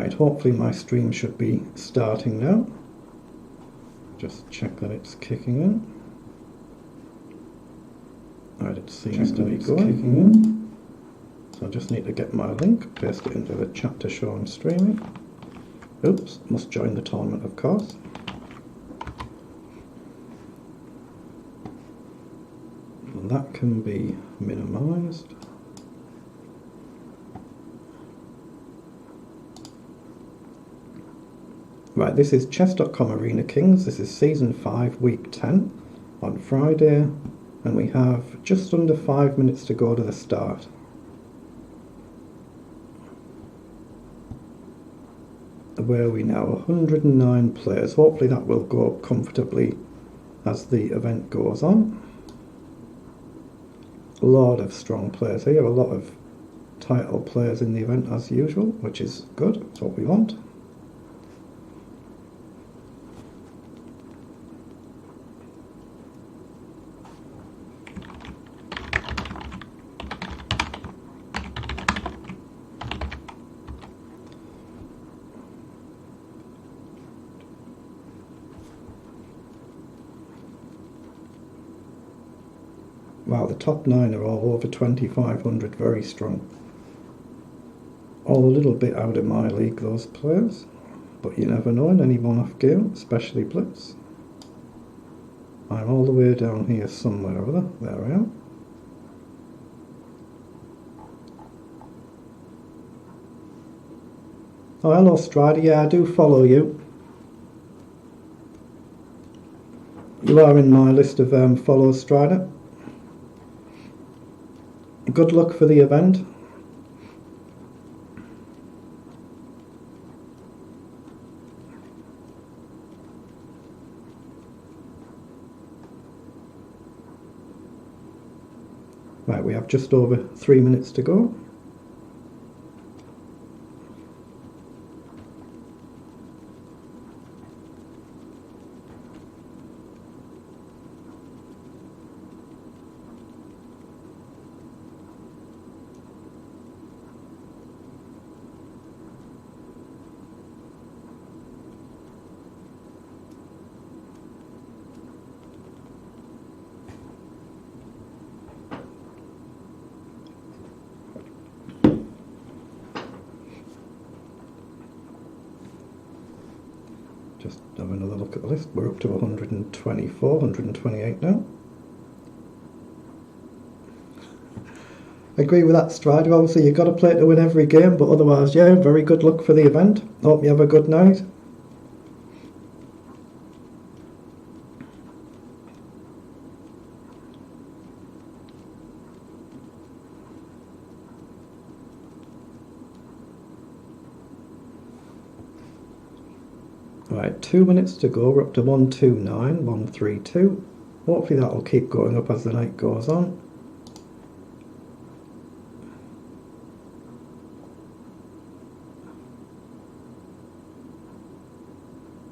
Right, hopefully my stream should be starting now. Just check that it's kicking in. Right, it seems to be kicking in. So I just need to get my link, paste it into the chat to show I'm streaming. Oops, must join the tournament, of course. And that can be minimized. Right, this is chess.com Arena Kings. This is Season 5, Week 10 on Friday, and we have just under 5 minutes to go to the start. Where are we now? 109 players. Hopefully that will go up comfortably as the event goes on. A lot of strong players here, a lot of title players in the event as usual, which is good. That's what we want. Wow, the top 9 are all over 2,500, very strong. All a little bit out of my league, those players, but you never know in any one-off game, especially Blitz. I'm all the way down here somewhere or other. There I am. Oh, hello Strider, yeah, I do follow you. You are in my list of followers, Strider. Good luck for the event. Right, we have just over 3 minutes to go. Just have another look at the list. We're up to 124, 128 now. I agree with that, Strider. Obviously, you've got to play to win every game, but otherwise, yeah, very good luck for the event. Hope you have a good night. Right, 2 minutes to go. We're up to 129, 132. Hopefully that will keep going up as the night goes on.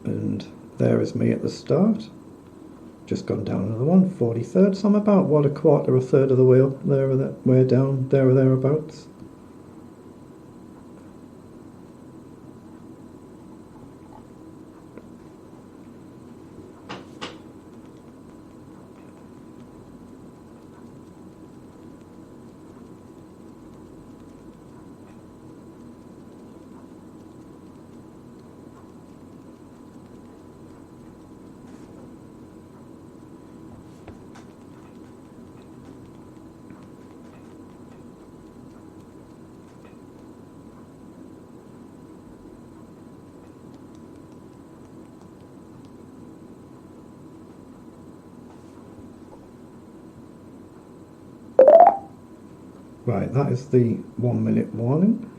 And there is me at the start. Just gone down another one, 43rd. So I'm about, what, a quarter, a third of the way up there, or that way down, there or thereabouts. Right, that is the 1 minute warning.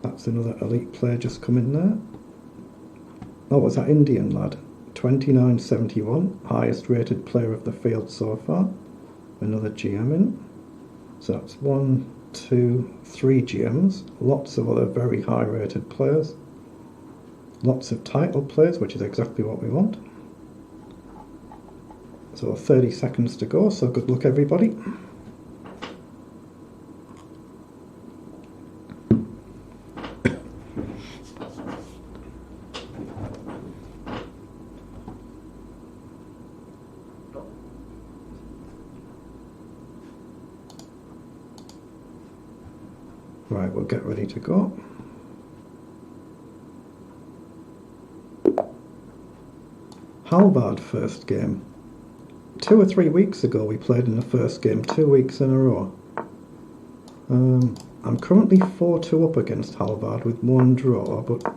That's another elite player just come in there. Oh, was that Indian lad? 2971, highest rated player of the field so far. Another GM in. So that's 1, 2, 3 GMs. Lots of other very high rated players. Lots of title players, which is exactly what we want. So 30 seconds to go, so good luck everybody. Right, we'll get ready to go. Halvard first game. 2 or 3 weeks ago we played in the first game, 2 weeks in a row. I'm currently 4-2 up against Halvard with 1 draw, but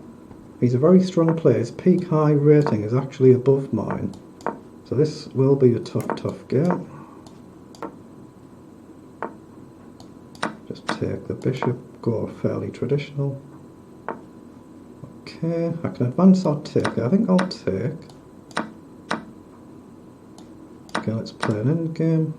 he's a very strong player. His peak high rating is actually above mine. So this will be a tough game. Just take the bishop, go fairly traditional. Okay, I can advance or take. I think I'll take. Okay, let's play an endgame.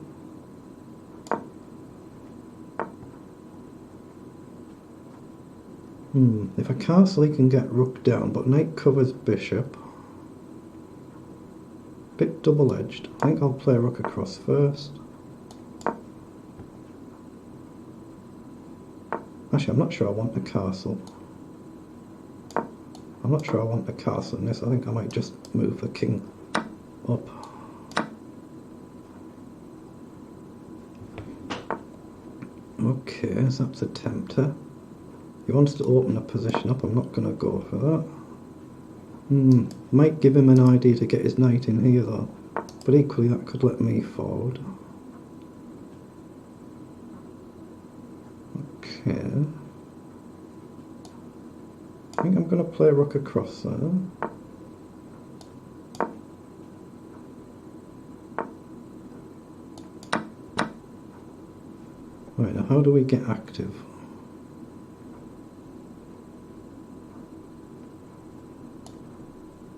If I castle he can get rook down, but knight covers bishop. Bit double-edged. I think I'll play rook across first. Actually, I'm not sure I want a castle. I'm not sure I want a castle in this. I think I might just move the king up. Okay, so that's a tempter. He wants to open a position up. I'm not going to go for that. Might give him an idea to get his knight in here though, but equally that could let me forward. Okay. I think I'm going to play rook across there. Right, now how do we get active?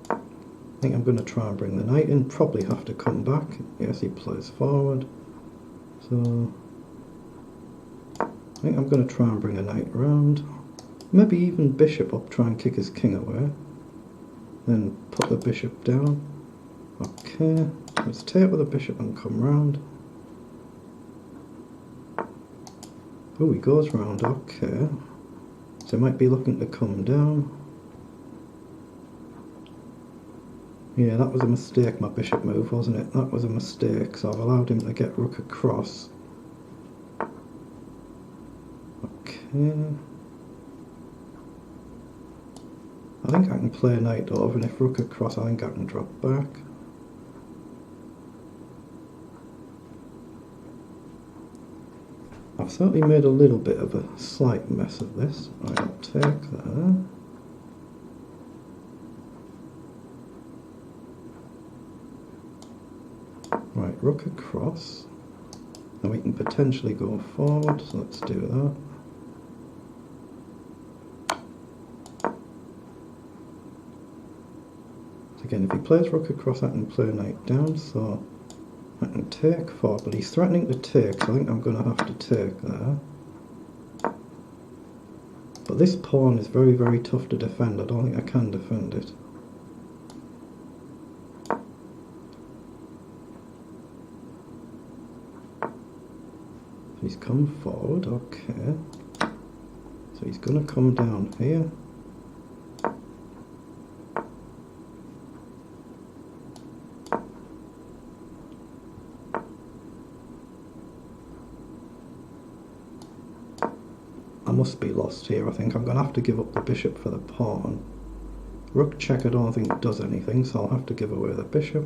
I think I'm going to try and bring the knight in, probably have to come back. Yes, he plays forward. So I think I'm going to try and bring a knight round. Maybe even bishop up, try and kick his king away. Then put the bishop down. Okay, let's take with the bishop and come round. Oh, he goes round, okay. So he might be looking to come down. Yeah, that was a mistake, my bishop move, wasn't it? That was a mistake, so I've allowed him to get rook across. Okay. I think I can play knight over, and if rook across, I think I can drop back. I've certainly made a little bit of a slight mess of this. Right, I'll take that. Right, rook across. Then we can potentially go forward, so let's do that. So again, if he plays rook across, I can play knight down, so I can take forward, but he's threatening to take, so I think I'm going to have to take there. But this pawn is very, very tough to defend. I don't think I can defend it. He's come forward, okay. So he's going to come down here. I must be lost here. I think I'm going to have to give up the bishop for the pawn. Rook check I don't think does anything, so I'll have to give away the bishop.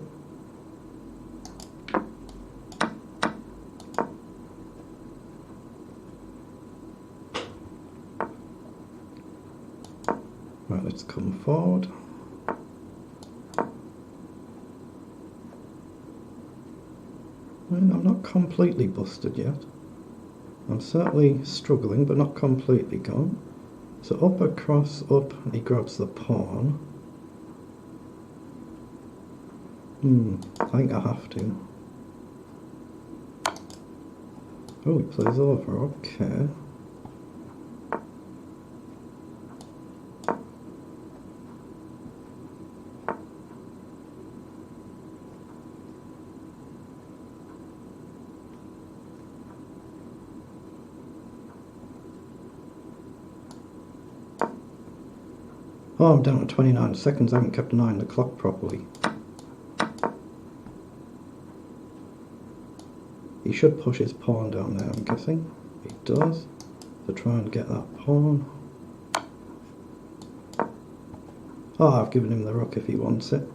Right, let's come forward. Right, I'm not completely busted yet. I'm certainly struggling, but not completely gone. So up, across, up, he grabs the pawn. I think I have to. Oh, he plays over, okay. Oh, I'm down to 29 seconds. I haven't kept an eye on the clock properly. He should push his pawn down there, I'm guessing. He does. To try and get that pawn. Oh, I've given him the rook if he wants it.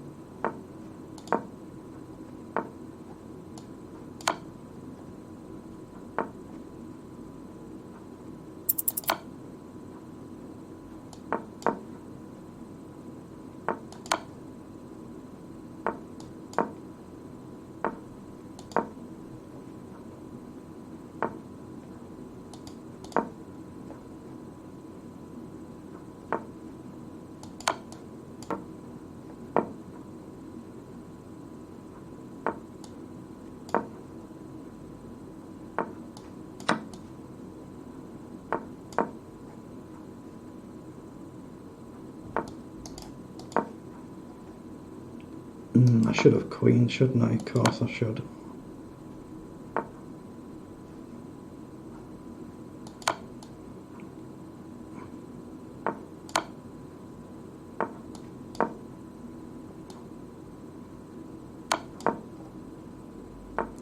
I should have queen, shouldn't I? Of course I should.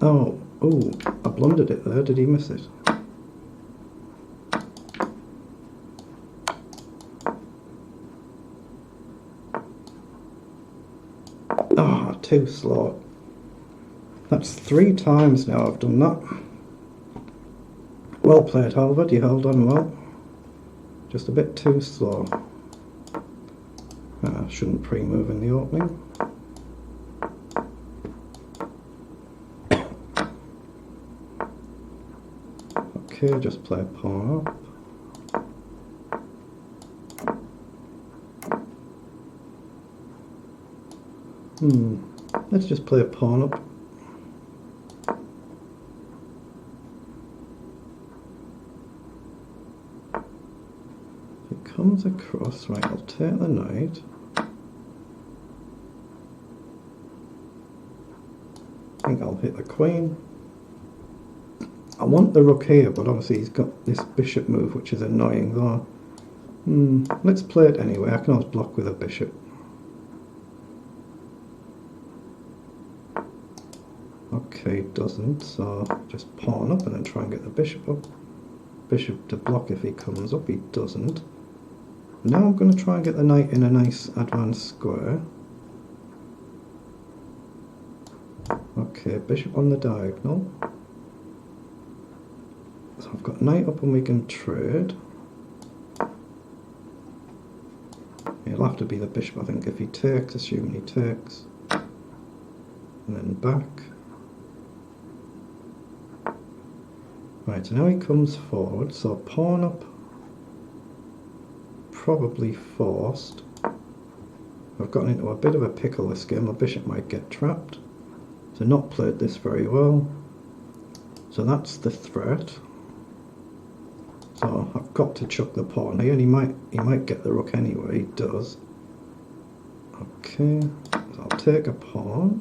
Oh, I blundered it there. Did he miss it? Ah, too slow. That's 3 times now I've done that. Well played, Halvard. You held on well. Just a bit too slow. Shouldn't pre-move in the opening. Okay, just play pawn up. Let's just play a pawn up. If it comes across, right, I'll take the knight. I think I'll hit the queen. I want the rook here, but obviously he's got this bishop move, which is annoying though. Let's play it anyway. I can always block with a bishop. Okay, doesn't, so just pawn up and then try and get the bishop up. Bishop to block if he comes up, he doesn't. Now I'm going to try and get the knight in a nice advanced square. Okay, bishop on the diagonal. So I've got knight up and we can trade. It'll have to be the bishop, I think, if he takes, assuming he takes. And then back. Right, so now he comes forward, so pawn up, probably forced. I've gotten into a bit of a pickle this game, my bishop might get trapped. So not played this very well. So that's the threat. So I've got to chuck the pawn here, and he might get the rook anyway, he does. Okay, so I'll take a pawn.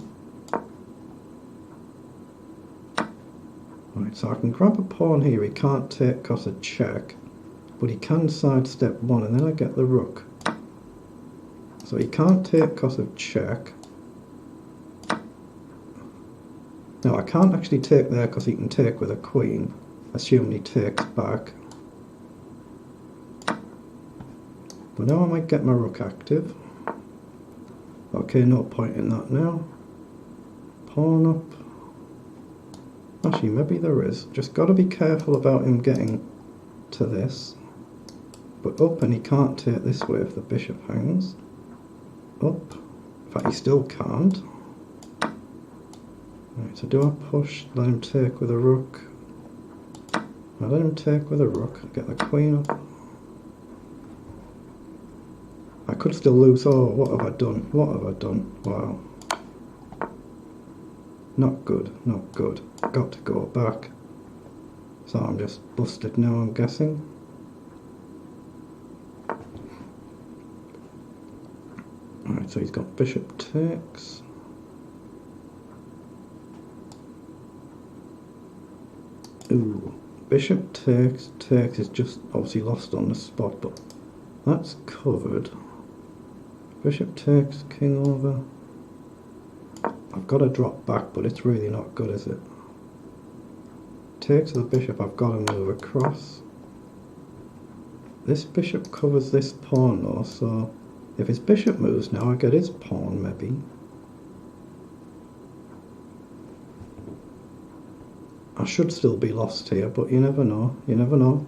Right, so I can grab a pawn here. He can't take because of check, but he can sidestep one, and then I get the rook. So he can't take because of check. Now I can't actually take there because he can take with a queen, assuming he takes back. But now I might get my rook active. Okay, no point in that now. Pawn up. Actually, maybe there is. Just got to be careful about him getting to this. But up, and he can't take this way if the bishop hangs. Up. In fact, he still can't. Right, so do I push, let him take with a rook? I let him take with a rook, get the queen up. I could still lose. Oh, what have I done? What have I done? Wow. Not good, not good. Got to go back. So I'm just busted now, I'm guessing. Alright, so he's got bishop takes. Ooh, bishop takes. Takes is just obviously lost on the spot, but that's covered. Bishop takes, king over. I've got to drop back, but it's really not good, is it? Takes the bishop, I've got to move across. This bishop covers this pawn though, so if his bishop moves now, I get his pawn maybe. I should still be lost here, but you never know, you never know.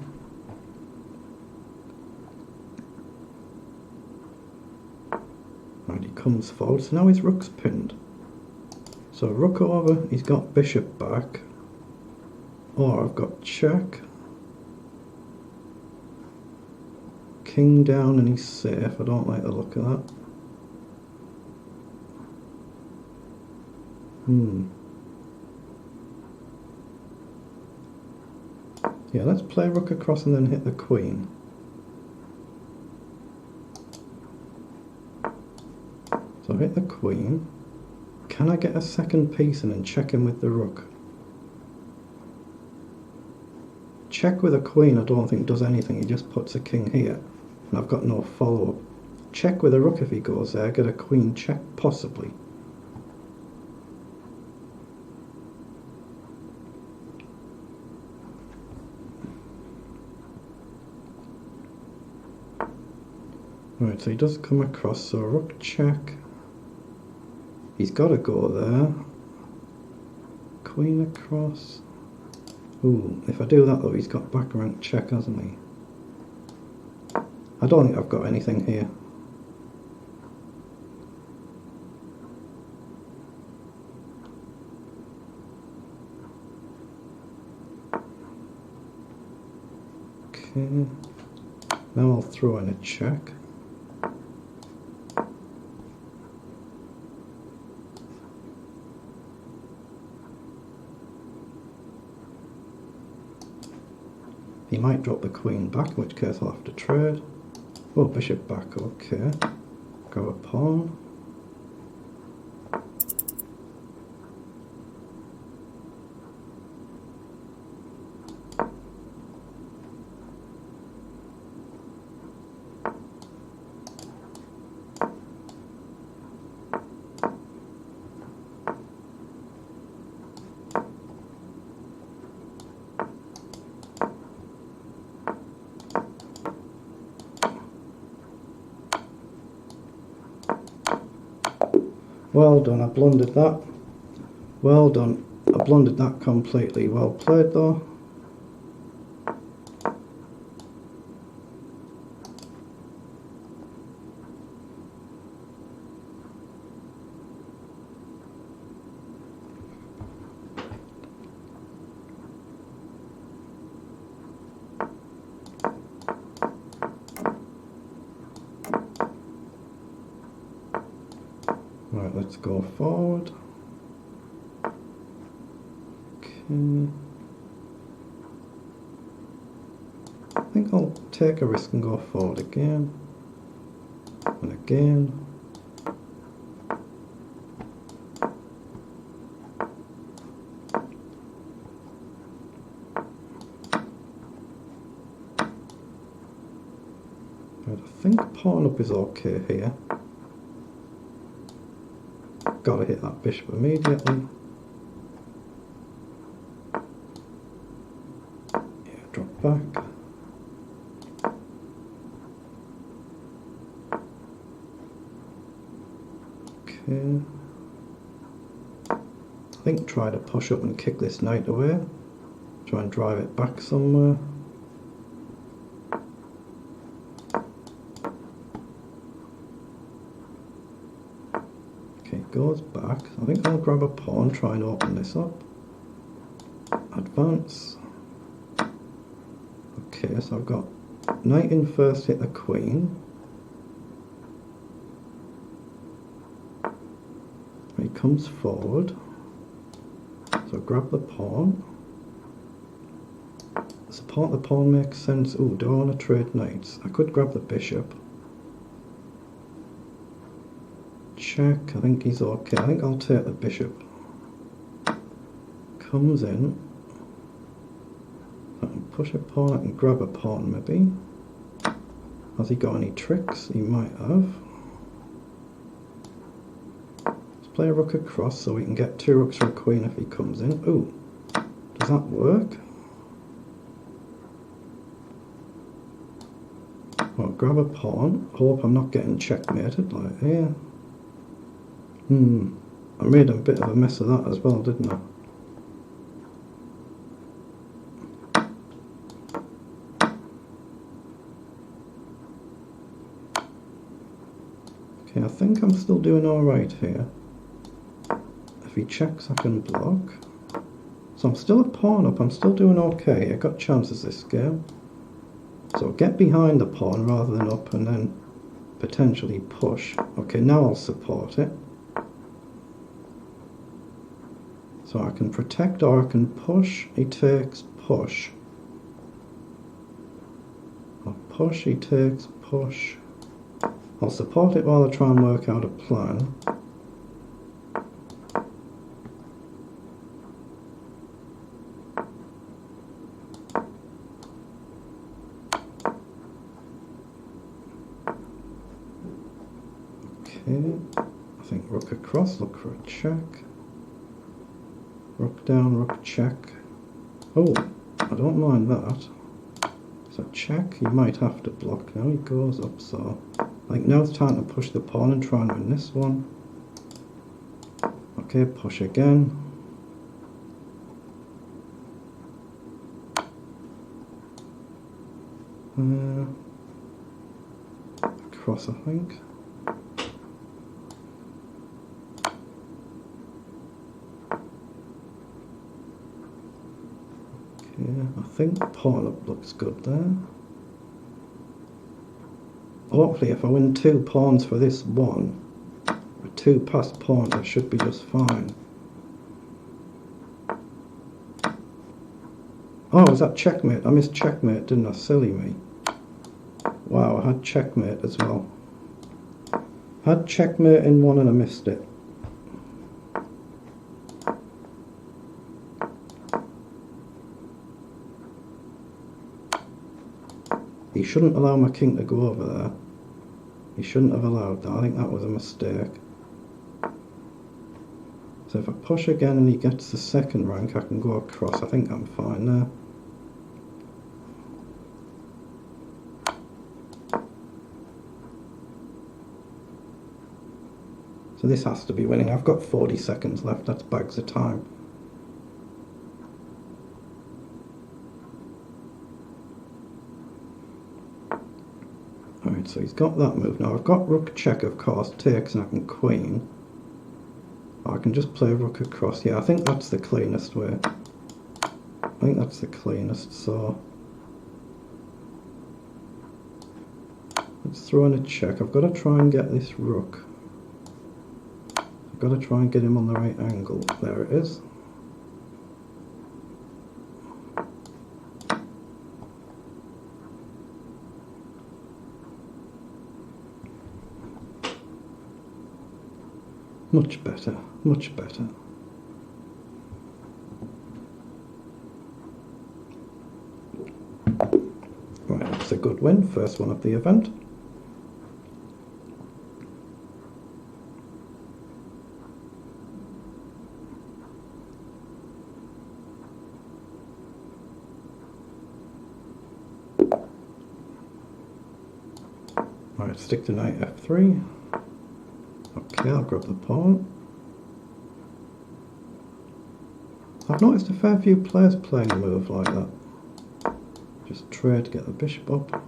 Right, he comes forward, so now his rook's pinned. So rook over, he's got bishop back. Or I've got check. King down and he's safe. I don't like the look of that. Yeah, let's play rook across and then hit the queen. So hit the queen. Can I get a second piece and then check him with the rook? Check with a queen I don't think does anything, he just puts a king here. And I've got no follow-up. Check with a rook if he goes there, get a queen check, possibly. Right, so he does come across, so rook check. He's got to go there. Queen across. Ooh, if I do that though, he's got back rank check, hasn't he? I don't think I've got anything here. Okay. Now I'll throw in a check. He might drop the queen back, in which case I'll have to trade. Oh, bishop back, okay. Grab a pawn. Well done, I blundered that. Well done. I blundered that completely. Well played though. Right, let's go forward. Okay. I think I'll take a risk and go forward again. And again. Right, I think pawn up is okay here. Gotta hit that bishop immediately. Yeah, drop back. Okay. I think try to push up and kick this knight away. Try and drive it back somewhere. Goes back. I think I'll grab a pawn, try and open this up. Advance. Okay, so I've got knight in first, hit the queen. He comes forward. So grab the pawn. Support the pawn makes sense. Ooh, do I want to trade knights? I could grab the bishop. Check, I think he's okay. I think I'll take the bishop. Comes in. I can push a pawn, I can grab a pawn maybe. Has he got any tricks? He might have. play a rook across so we can get 2 rooks for a queen if he comes in. Ooh, does that work? Well, grab a pawn. Hope I'm not getting checkmated like here. I made a bit of a mess of that as well, didn't I? Okay, I think I'm still doing alright here. If he checks, I can block. So I'm still a pawn up, I'm still doing okay. I got chances this game. So get behind the pawn rather than up and then potentially push. Okay, now I'll support it. So I can protect or I can push. He takes push. Or push, he takes push. I'll support it while I try and work out a plan. Okay, I think rook across, look for a check. Rook down, rook check. Oh, I don't mind that. So check, he might have to block now, he goes up, so I think now it's time to push the pawn and try and win this one. Okay, push again. Across, I think. Okay, I think pawn up looks good there. Hopefully if I win 2 pawns for this one, with 2 passed pawns, I should be just fine. Oh, was that checkmate? I missed checkmate, didn't I? Silly me. Wow, I had checkmate as well. Had checkmate in one and I missed it. He shouldn't allow my king to go over there. He shouldn't have allowed that. I think that was a mistake. So if I push again and he gets the 2nd rank, I can go across. I think I'm fine there. So this has to be winning. I've got 40 seconds left. That's bags of time. Alright, so he's got that move. Now I've got rook check, of course, takes, and I can queen. Or I can just play rook across. Yeah, I think that's the cleanest way. I think that's the cleanest, so let's throw in a check. I've got to try and get this rook. I've got to try and get him on the right angle. There it is. Much better, much better. Right, that's a good win, first one of the event. Right, stick to knight f3. Okay, I'll grab the pawn. I've noticed a fair few players playing a move like that. Just trade to get the bishop up.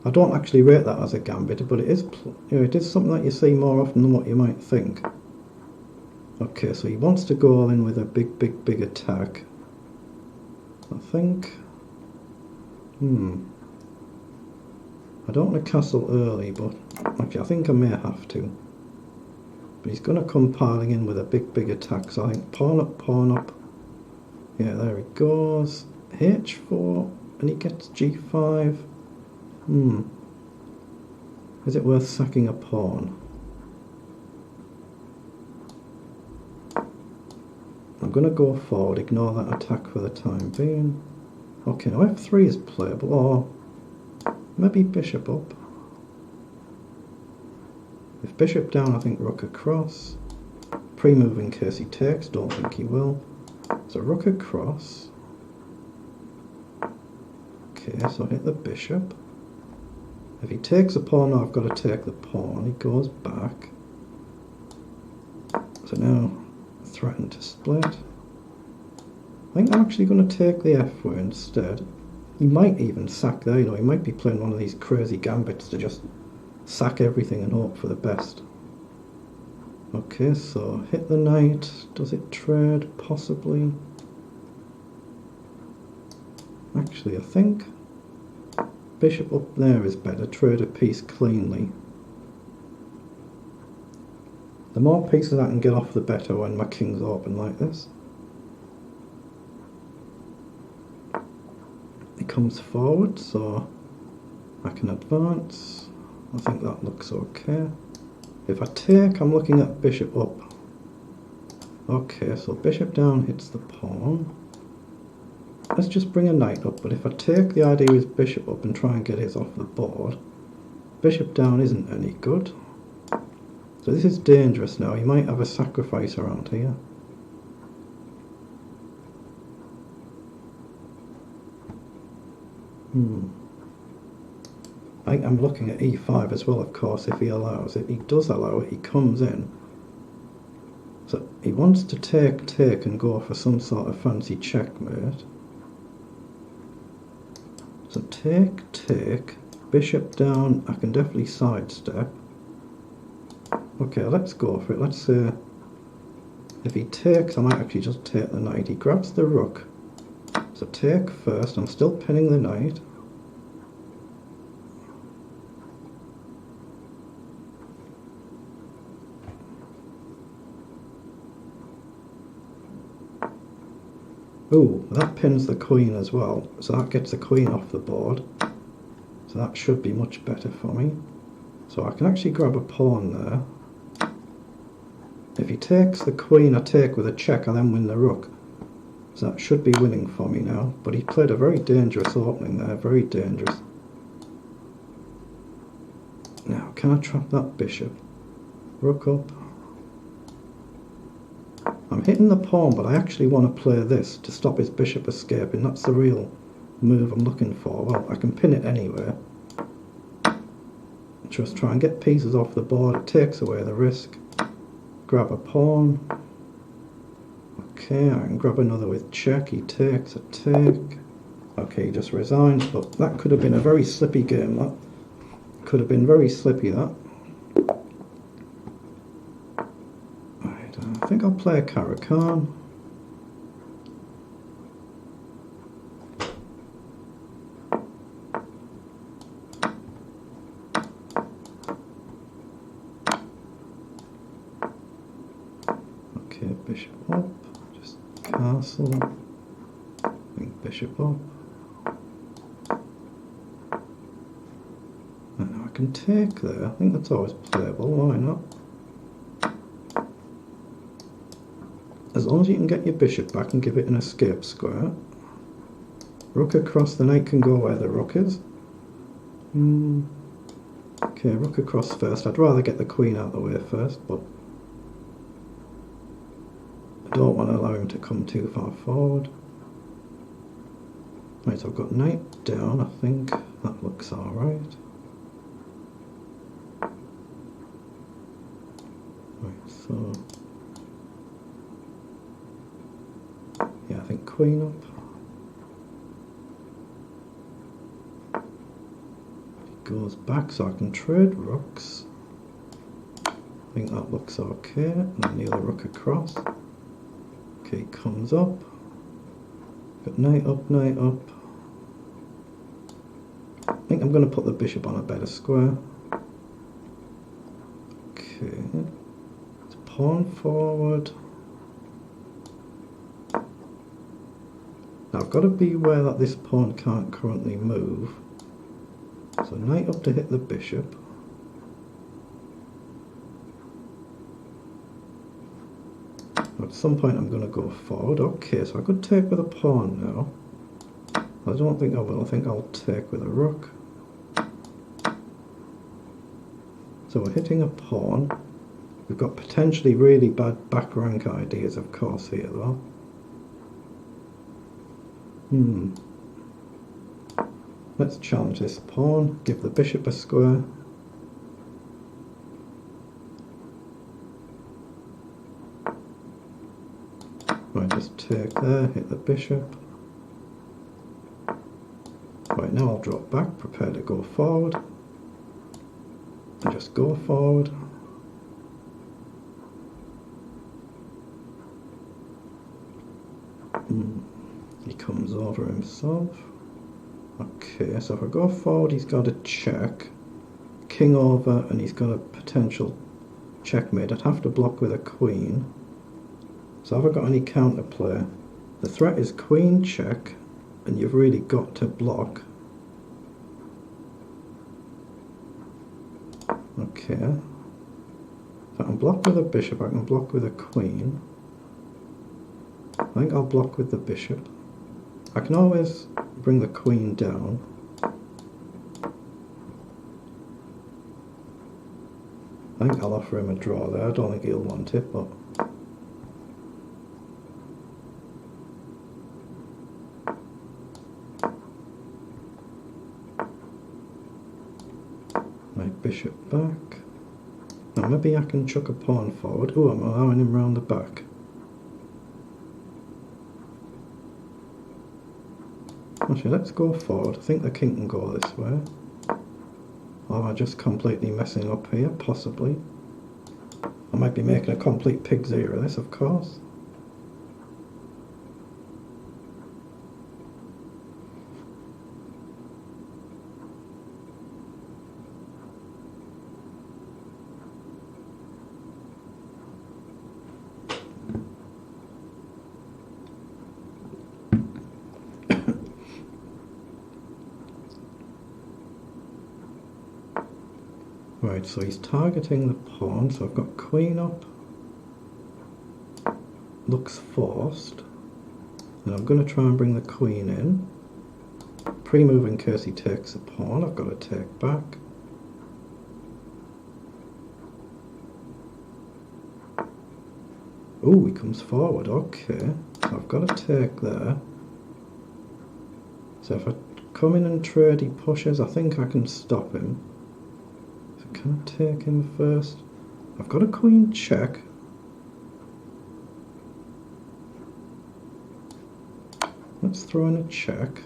I don't actually rate that as a gambit, but it is, it is something that you see more often than what you might think. Okay, so he wants to go all in with a big attack. I think. I don't want to castle early, but actually I think I may have to. But he's going to come piling in with a big attack, so I think pawn up. Yeah, there he goes. H4, and he gets G5. Is it worth sacking a pawn? I'm going to go forward, ignore that attack for the time being. Okay, now F3 is playable, or maybe bishop up. If bishop down, I think rook across. Pre-move in case he takes, don't think he will. So rook across. Okay, so hit the bishop. If he takes a pawn, I've got to take the pawn. He goes back. So now threaten to split. I think I'm actually going to take the f way instead. He might even sack there, you know, he might be playing one of these crazy gambits to just sack everything and hope for the best. Okay, so hit the knight. Does it trade? Possibly. Actually, I think bishop up there is better. Trade a piece cleanly. The more pieces I can get off, the better when my king's open like this. He comes forward, so I can advance. I think that looks okay. If I take, I'm looking at bishop up. Okay, so bishop down hits the pawn. Let's just bring a knight up, but if I take, the idea is bishop up and try and get his off the board. Bishop down isn't any good. So this is dangerous now. He might have a sacrifice around here. I'm looking at e5 as well, of course, if he allows it. He does allow it, he comes in. So he wants to take and go for some sort of fancy checkmate. So take, bishop down, I can definitely sidestep. Okay, let's go for it. Let's say if he takes, I might actually just take the knight. He grabs the rook. So take first, I'm still pinning the knight. Ooh, that pins the queen as well, so that gets the queen off the board. So that should be much better for me. So I can actually grab a pawn there. If he takes the queen, I take with a check, I then win the rook. So that should be winning for me now. But he played a very dangerous opening there, very dangerous. Now, can I trap that bishop? Rook up. I'm hitting the pawn, but I actually want to play this to stop his bishop escaping. That's the real move I'm looking for. Well, I can pin it anyway. Just try and get pieces off the board. It takes away the risk. Grab a pawn. Okay, I can grab another with check. He takes a take. Okay, he just resigns, but that could have been a very slippy game. That could have been very slippy, that. Right, I think I'll play a Caro-Kann. Okay, bishop up. Just castle. I think bishop up. And I can take there. I think that's always playable. Why not? As long as you can get your bishop back and give it an escape square. Rook across, the knight can go where the rook is. Okay, rook across first. I'd rather get the queen out of the way first, but I don't want to allow him to come too far forward. Right, so I've got knight down, I think. That looks alright. Right, so yeah, I think queen up. He goes back so I can trade rooks. I think that looks okay. And then the other rook across. Okay, comes up. Got knight up, knight up. I think I'm going to put the bishop on a better square. Okay. It's pawn forward. Now I've got to be aware that this pawn can't currently move. So knight up to hit the bishop. At some point I'm going to go forward. Okay, so I could take with a pawn now. I don't think I will. I think I'll take with a rook. So we're hitting a pawn. We've got potentially really bad back rank ideas, of course, here though. Let's challenge this pawn, give the bishop a square. Right, just take there, hit the bishop. Right, now I'll drop back, prepare to go forward. And just go forward. He comes over himself. Okay, so if I go forward, he's got a check. King over, and he's got a potential checkmate. I'd have to block with a queen. So have I got any counterplay? The threat is queen check, and you've really got to block. Okay. If I can block with a bishop, I can block with a queen. I think I'll block with the bishop. I can always bring the queen down. I think I'll offer him a draw there. I don't think he'll want it, but... My bishop back. Now maybe I can chuck a pawn forward. Oh, I'm allowing him round the back. Actually, let's go forward. I think the king can go this way. Or am I just completely messing up here? Possibly. I might be making a complete pig's ear of this, of course. Right, so he's targeting the pawn, so I've got queen up. Looks forced. And I'm going to try and bring the queen in. Pre-move in case he takes the pawn, I've got to take back. Oh, he comes forward, okay. So I've got to take there. So if I come in and trade, he pushes, I think I can stop him. Can I take him first? I've got a queen check. Let's throw in a check.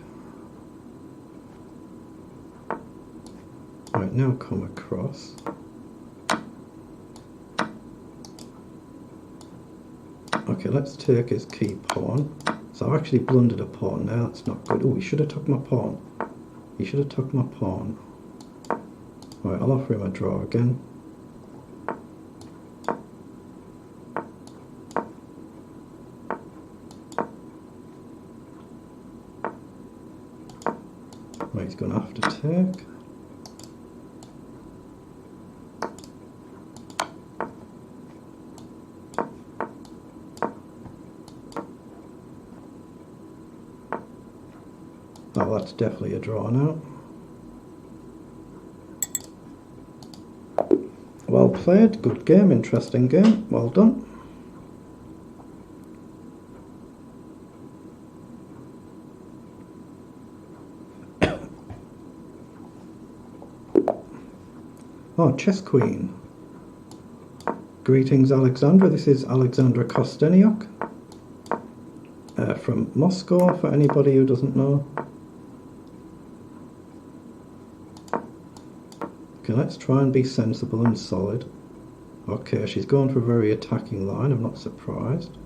Right, now come across. Okay, let's take his key pawn. So I've actually blundered a pawn now, that's not good. Oh, he should have took my pawn. He should have took my pawn. Right, I'll offer him a draw again. Right, he's going to have to take. Oh, that's definitely a draw now. Well played, good game, interesting game, well done. Oh, Chess Queen. Greetings, Alexandra. This is Alexandra Kosteniuk from Moscow, for anybody who doesn't know. Okay, let's try and be sensible and solid. Okay, she's going for a very attacking line, I'm not surprised.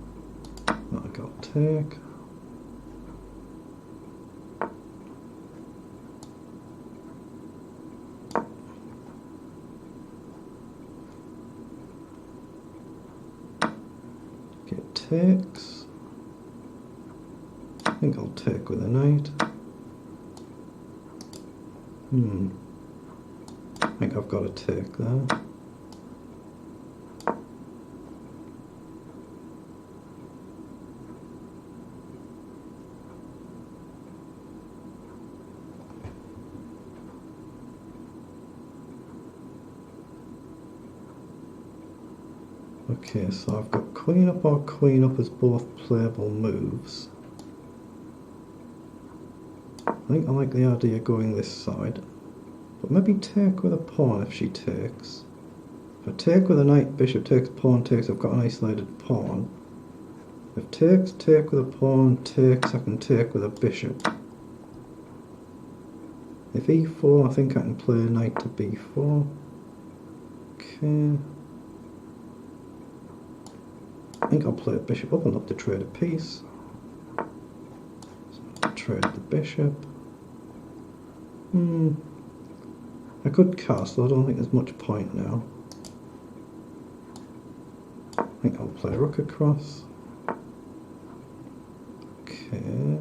I got take. Okay, takes. I think I'll take with a knight. I think I've got to take there. Okay, so I've got queen up or queen up as both playable moves. I think I like the idea of going this side, but maybe take with a pawn if she takes. If I take with a knight, bishop takes, pawn takes, I've got an isolated pawn. If takes, take with a pawn, takes, I can take with a bishop. If e4, I think I can play knight to b4. Okay. I think I'll play a bishop up and look to trade a piece. So trade the bishop. I could castle, I don't think there's much point now. I think I'll play rook across. Okay.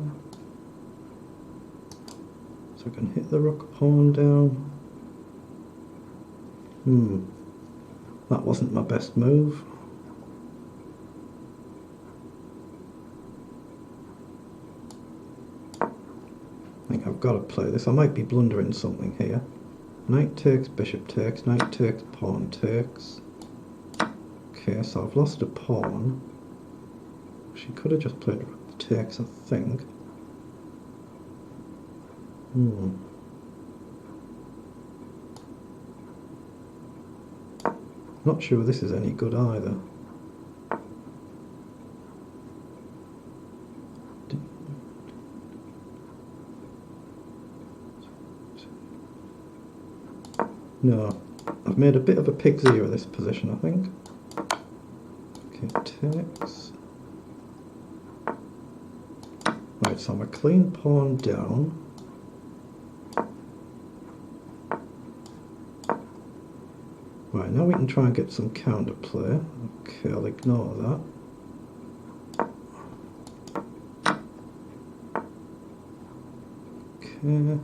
So I can hit the rook pawn down. That wasn't my best move. I think I've got to play this. I might be blundering something here. Knight takes, bishop takes, knight takes, pawn takes. Okay, so I've lost a pawn. She could have just played rook takes, I think. Not sure this is any good either. No, I've made a bit of a pig's ear of this position, I think. Okay, takes. Right, so I'm a clean pawn down. Right, now we can try and get some counterplay. Okay, I'll ignore that. Okay.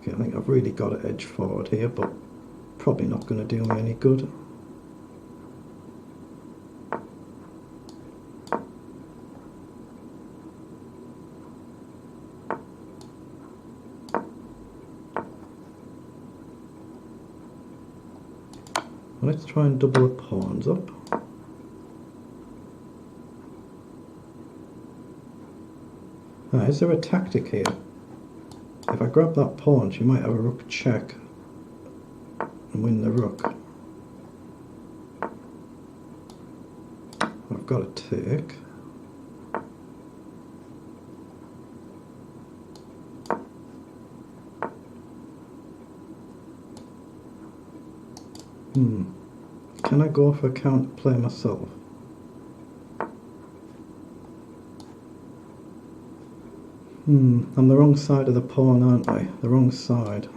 I think I've really got to edge forward here, but probably not going to do me any good. Let's try and double the pawns up. Is there a tactic here? If I grab that pawn, she might have a rook check and win the rook. I've got to take. Can I go for a counterplay myself? I'm the wrong side of the pawn, aren't I? The wrong side.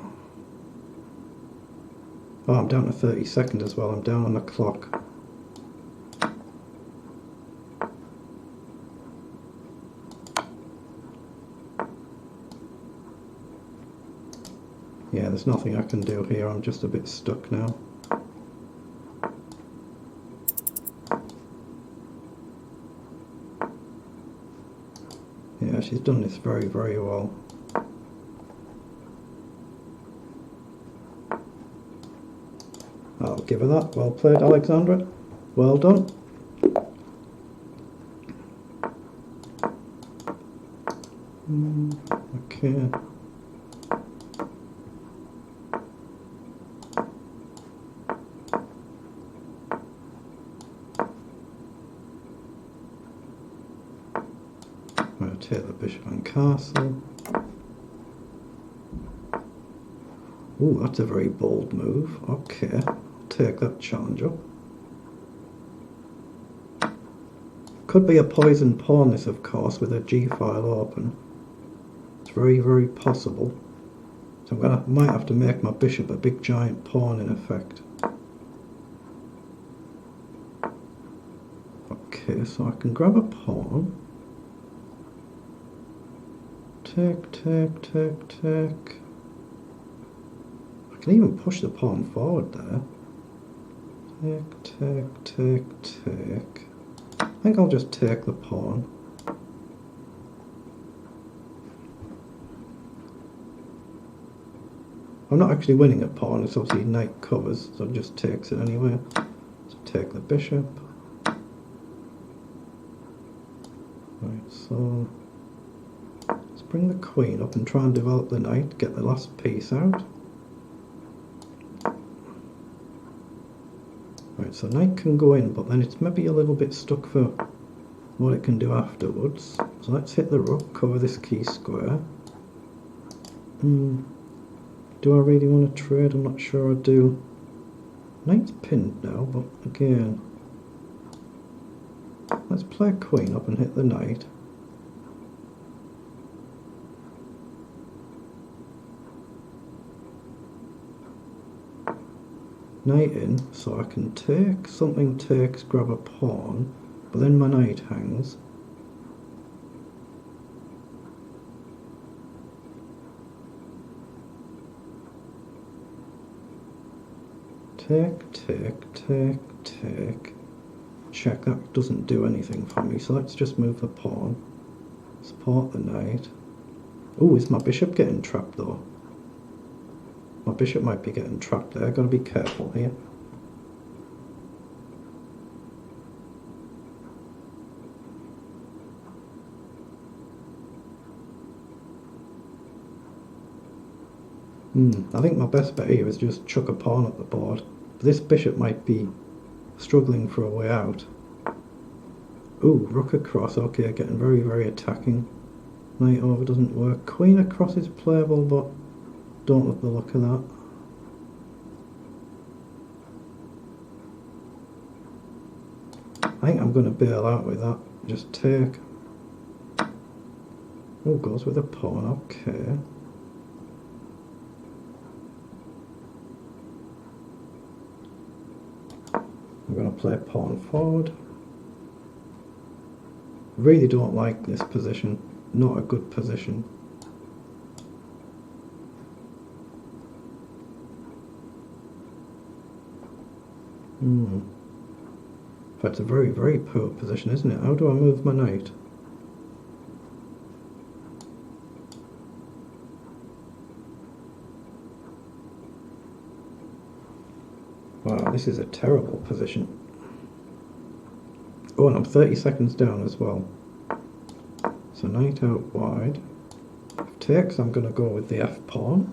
Oh, I'm down to 30 seconds as well. I'm down on the clock. Yeah, there's nothing I can do here. I'm just a bit stuck now. Yeah, she's done this very, very well. I'll give her that. Well played, Alexandra. Well done. Okay. I'll take the bishop and castle. Ooh, that's a very bold move. Okay, I'll take that challenge up. Could be a poisoned pawn this, of course, with a g-file open. It's very, very possible. So might have to make my bishop a big giant pawn in effect. Okay, so I can grab a pawn. Take, take, take, take. Can even push the pawn forward there. Take. I think I'll just take the pawn. I'm not actually winning a pawn, it's obviously knight covers, so it just takes it anyway. So take the bishop. Right, so let's bring the queen up and try and develop the knight, get the last piece out. Right, so knight can go in, but then it's maybe a little bit stuck for what it can do afterwards. So let's hit the rook, cover this key square. Do I really want to trade? I'm not sure I do. Knight's pinned now, but again, let's play queen up and hit the knight. Knight in, so I can take, something takes, grab a pawn, but then my knight hangs. Take. Check, that doesn't do anything for me, so let's just move the pawn. Support the knight. Oh, is my bishop getting trapped though? My bishop might be getting trapped there, gotta be careful here. I think my best bet here is just chuck a pawn at the board. This bishop might be struggling for a way out. Ooh, rook across, okay, getting very, very attacking. Knight over doesn't work. Queen across is playable, but don't love the look of that. I think I'm going to bail out with that. Just take. Oh, goes with a pawn, okay. I'm going to play pawn forward. Really don't like this position. Not a good position. That's a very, very poor position, isn't it? How do I move my knight? Wow, this is a terrible position. Oh, and I'm 30 seconds down as well. So knight out wide. If takes, I'm going to go with the f-pawn.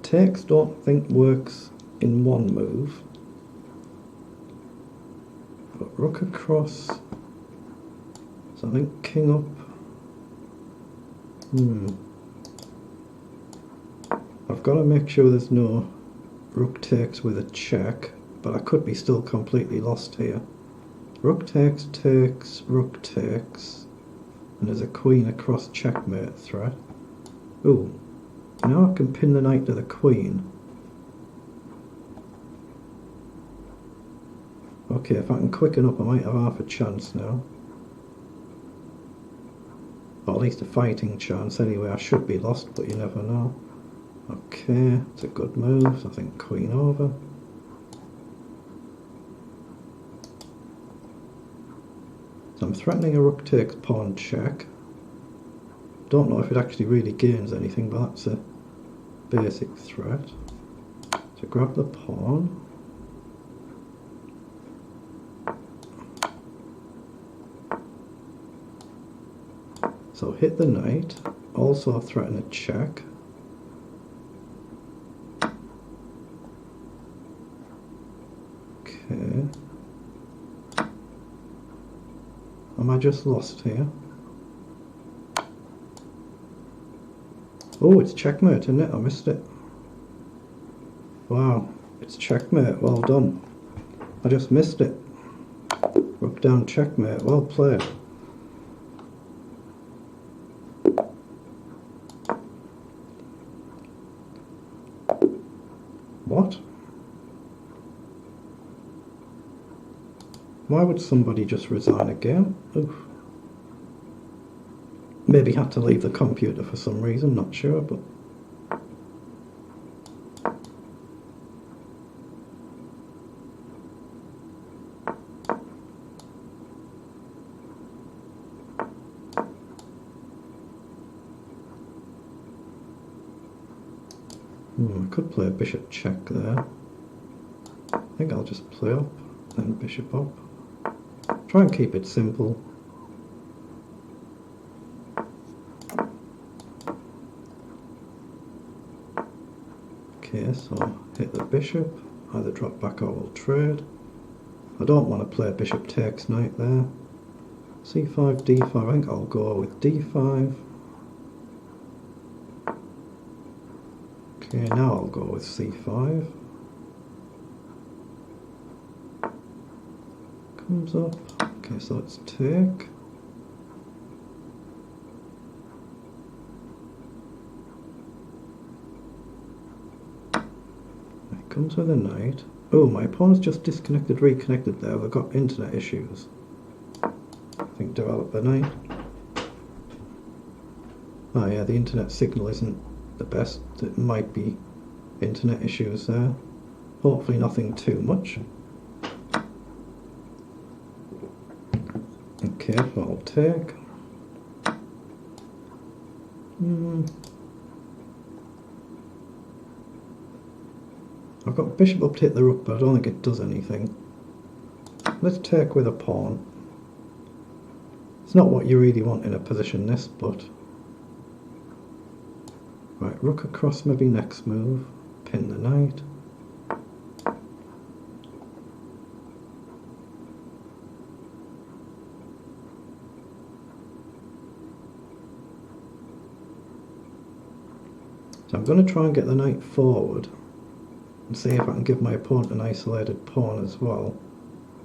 Takes don't think works in one move. But rook across. So I think king up. I've got to make sure there's no rook takes with a check, but I could be still completely lost here. Rook takes, rook takes, and there's a queen across checkmate threat. Ooh, now I can pin the knight to the queen. Okay, if I can quicken up I might have half a chance now. Or at least a fighting chance anyway. I should be lost, but you never know. Okay, it's a good move. I think queen over. So I'm threatening a rook takes pawn check. Don't know if it actually really gains anything, but that's a basic threat. So grab the pawn. So hit the knight. Also threaten a check. Okay. Am I just lost here? Oh, it's checkmate, isn't it? I missed it. Wow, it's checkmate. Well done. I just missed it. Rook down checkmate. Well played. What? Why would somebody just resign a game? Oof. Maybe had to leave the computer for some reason, not sure, but I could play a bishop check there. I think I'll just play up, then bishop up. Try and keep it simple. Okay, so hit the bishop, either drop back or we'll trade. I don't want to play bishop takes knight there. c5, d5, I think I'll go with d5. Okay, now I'll go with c5. Comes up. Okay, so let's take. It comes with a knight. Oh, my opponent's just disconnected, reconnected there. They've got internet issues. I think develop the knight. Oh yeah, the internet signal isn't the best. It might be internet issues there. Hopefully nothing too much. Okay, so I'll take. I've got bishop up to hit the rook, but I don't think it does anything. Let's take with a pawn. It's not what you really want in a position this, but... Right, rook across maybe next move. Pin the knight. So I'm going to try and get the knight forward and see if I can give my opponent an isolated pawn as well.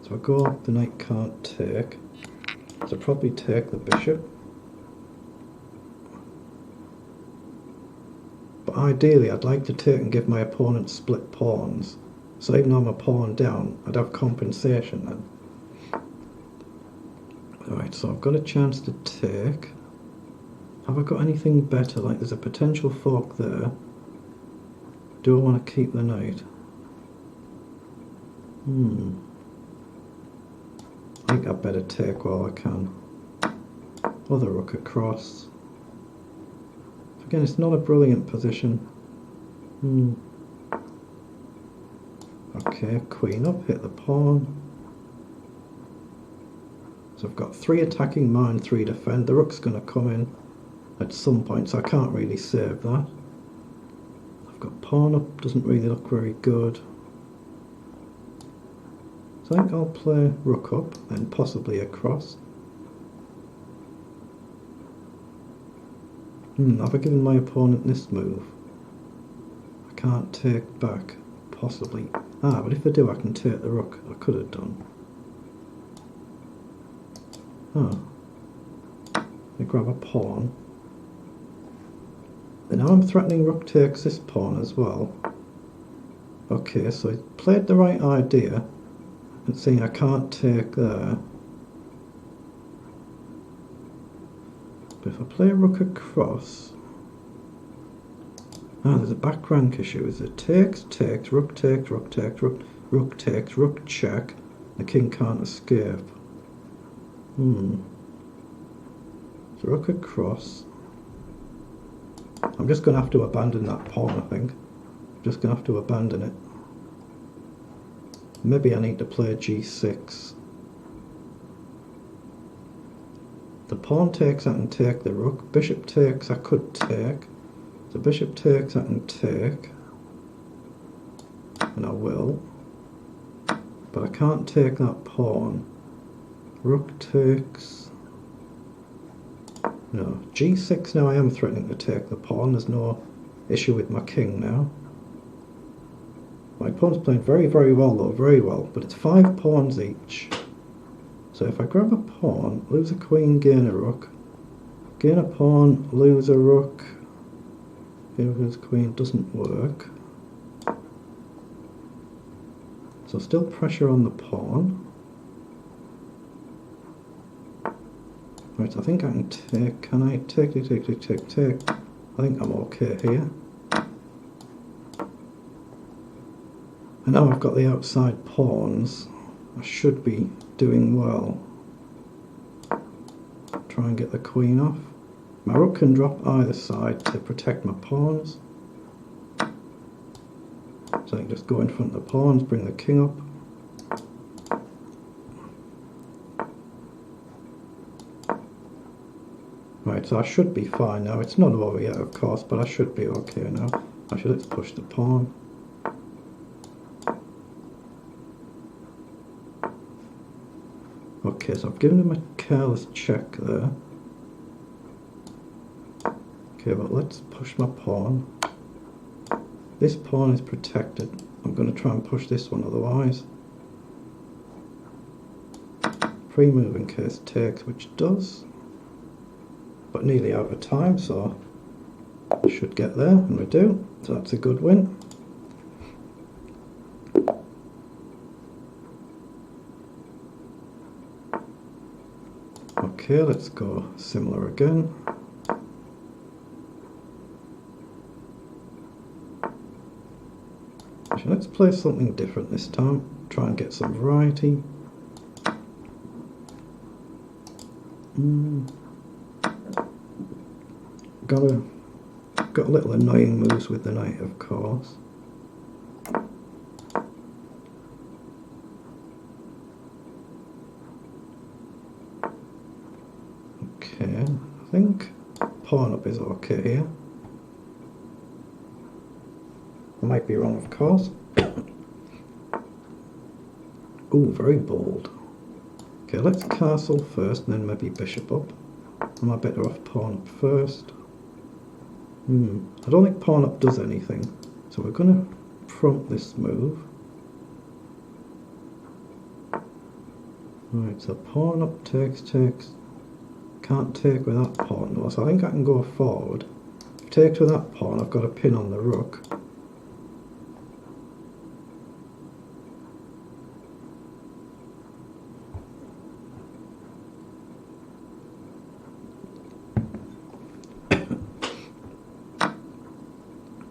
So I go up, the knight can't take. So probably take the bishop. But ideally I'd like to take and give my opponent split pawns. So even though I'm a pawn down, I'd have compensation then. Alright, so I've got a chance to take. Have I got anything better? Like there's a potential fork there. Do I want to keep the knight? I think I'd better take while I can. Other rook across. Again, it's not a brilliant position. Okay, queen up, hit the pawn. So I've got 3 attacking mine, 3 defend. The rook's going to come in at some point, so I can't really save that. I've got pawn up, doesn't really look very good. So I think I'll play rook up, and possibly across. Have I given my opponent this move? I can't take back, possibly. Ah, but if I do, I can take the rook. I could have done. I grab a pawn. And now I'm threatening rook takes this pawn as well. Okay, so I played the right idea. And seeing I can't take there. But if I play rook across... Ah, there's a back rank issue. Is it takes, rook takes, rook takes, rook takes, rook check. The king can't escape. So rook across. I'm just going to have to abandon that pawn, I think. I'm just going to have to abandon it. Maybe I need to play g6. The pawn takes, I can take the rook. Bishop takes, I could take. So bishop takes, I can take. And I will. But I can't take that pawn. Rook takes. No, g6 now. I am threatening to take the pawn. There's no issue with my king now. My opponent's playing very, very well though, very well. But it's 5 pawns each. So if I grab a pawn, lose a queen, gain a rook. Gain a pawn, lose a rook. Lose a queen, doesn't work. So still pressure on the pawn. Right, I think I can take. Can I take? I think I'm okay here. And now I've got the outside pawns. I should be doing well. Try and get the queen off. My rook can drop either side to protect my pawns. So I can just go in front of the pawns, bring the king up. Right, so I should be fine now. It's not over yet, of course, but I should be okay now. Actually, let's push the pawn. Okay, so I've given him a careless check there. Okay, but let's push my pawn. This pawn is protected. I'm going to try and push this one otherwise. Free move in case takes, which does. But nearly out of time, so I should get there, and we do. So that's a good win. Okay, let's go similar again. Actually, let's play something different this time. Try and get some variety. Got a little annoying moves with the knight, of course. Okay, I think pawn up is okay here. I might be wrong, of course. Ooh, very bold. Okay, let's castle first, and then maybe bishop up. Am I better off pawn up first? I don't think pawn up does anything, so we're going to prompt this move. Right, so pawn up takes. Can't take with that pawn though, so I think I can go forward. If takes with that pawn, I've got a pin on the rook.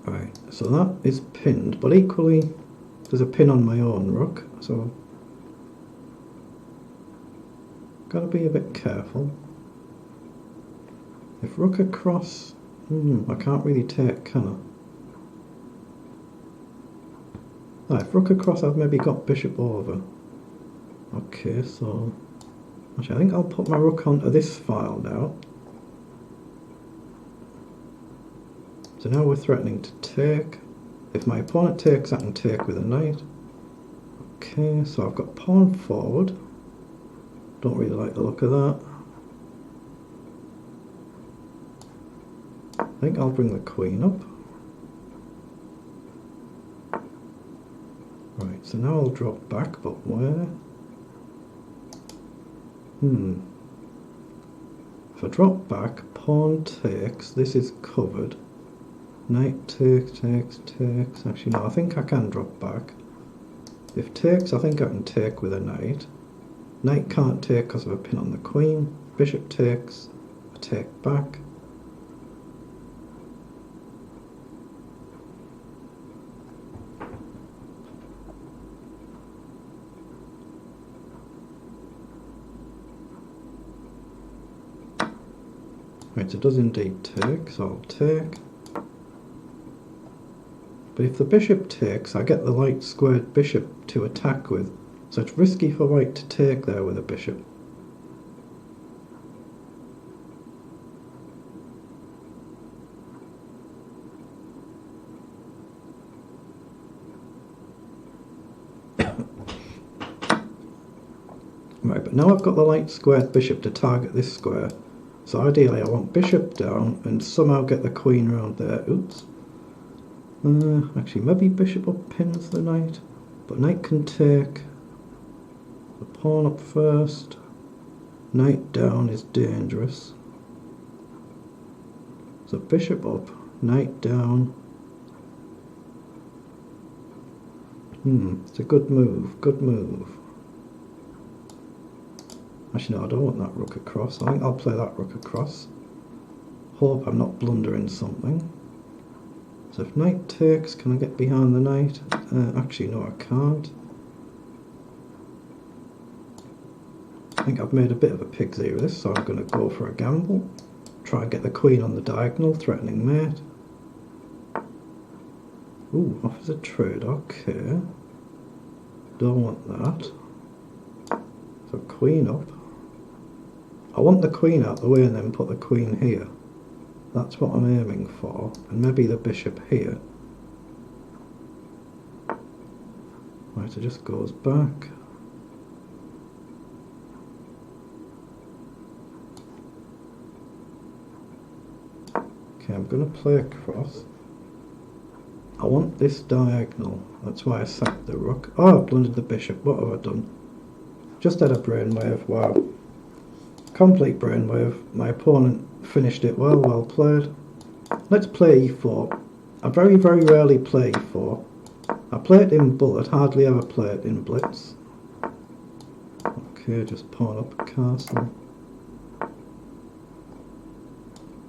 Right, so that is pinned, but equally there's a pin on my own rook, so gotta be a bit careful. If rook across, I can't really take, can I? If rook across, I've maybe got bishop over. Okay, so actually I think I'll put my rook onto this file now. So now we're threatening to take. If my opponent takes, I can take with a knight. Okay, so I've got pawn forward. Don't really like the look of that. I think I'll bring the queen up. Right, so now I'll drop back, but where? If I drop back, pawn takes, this is covered. Knight takes. Actually, no, I think I can drop back. If takes, I think I can take with a knight. Knight can't take because of a pin on the queen. Bishop takes, I take back. Right, so it does indeed take, so I'll take. But if the bishop takes, I get the light squared bishop to attack with, so it's risky for white to take there with a bishop. Right, but now I've got the light squared bishop to target this square, so ideally I want bishop down and somehow get the queen round there. Oops. Actually, maybe bishop up pins the knight, but knight can take. The pawn up first. Knight down is dangerous. So bishop up, knight down. It's a good move, Actually, no, I don't want that rook across. I think I'll play that rook across. Hope I'm not blundering something. So if knight takes, can I get behind the knight? Actually, no, I can't. I think I've made a bit of a pig's ear of this, so I'm going to go for a gamble. Try and get the queen on the diagonal, threatening mate. Ooh, offers a trade, okay. Don't want that. So queen up. I want the queen out the way and then put the queen here. That's what I'm aiming for. And maybe the bishop here. Right, it just goes back. Okay, I'm going to play across. I want this diagonal. That's why I sacked the rook. Oh, I've blundered the bishop. What have I done? Just had a brainwave. Wow. Complete brainwave. My opponent finished it well. Well played. Let's play e4. I very, very rarely play e4. I play it in bullet. Hardly ever play it in blitz. Okay, just pawn up a castle.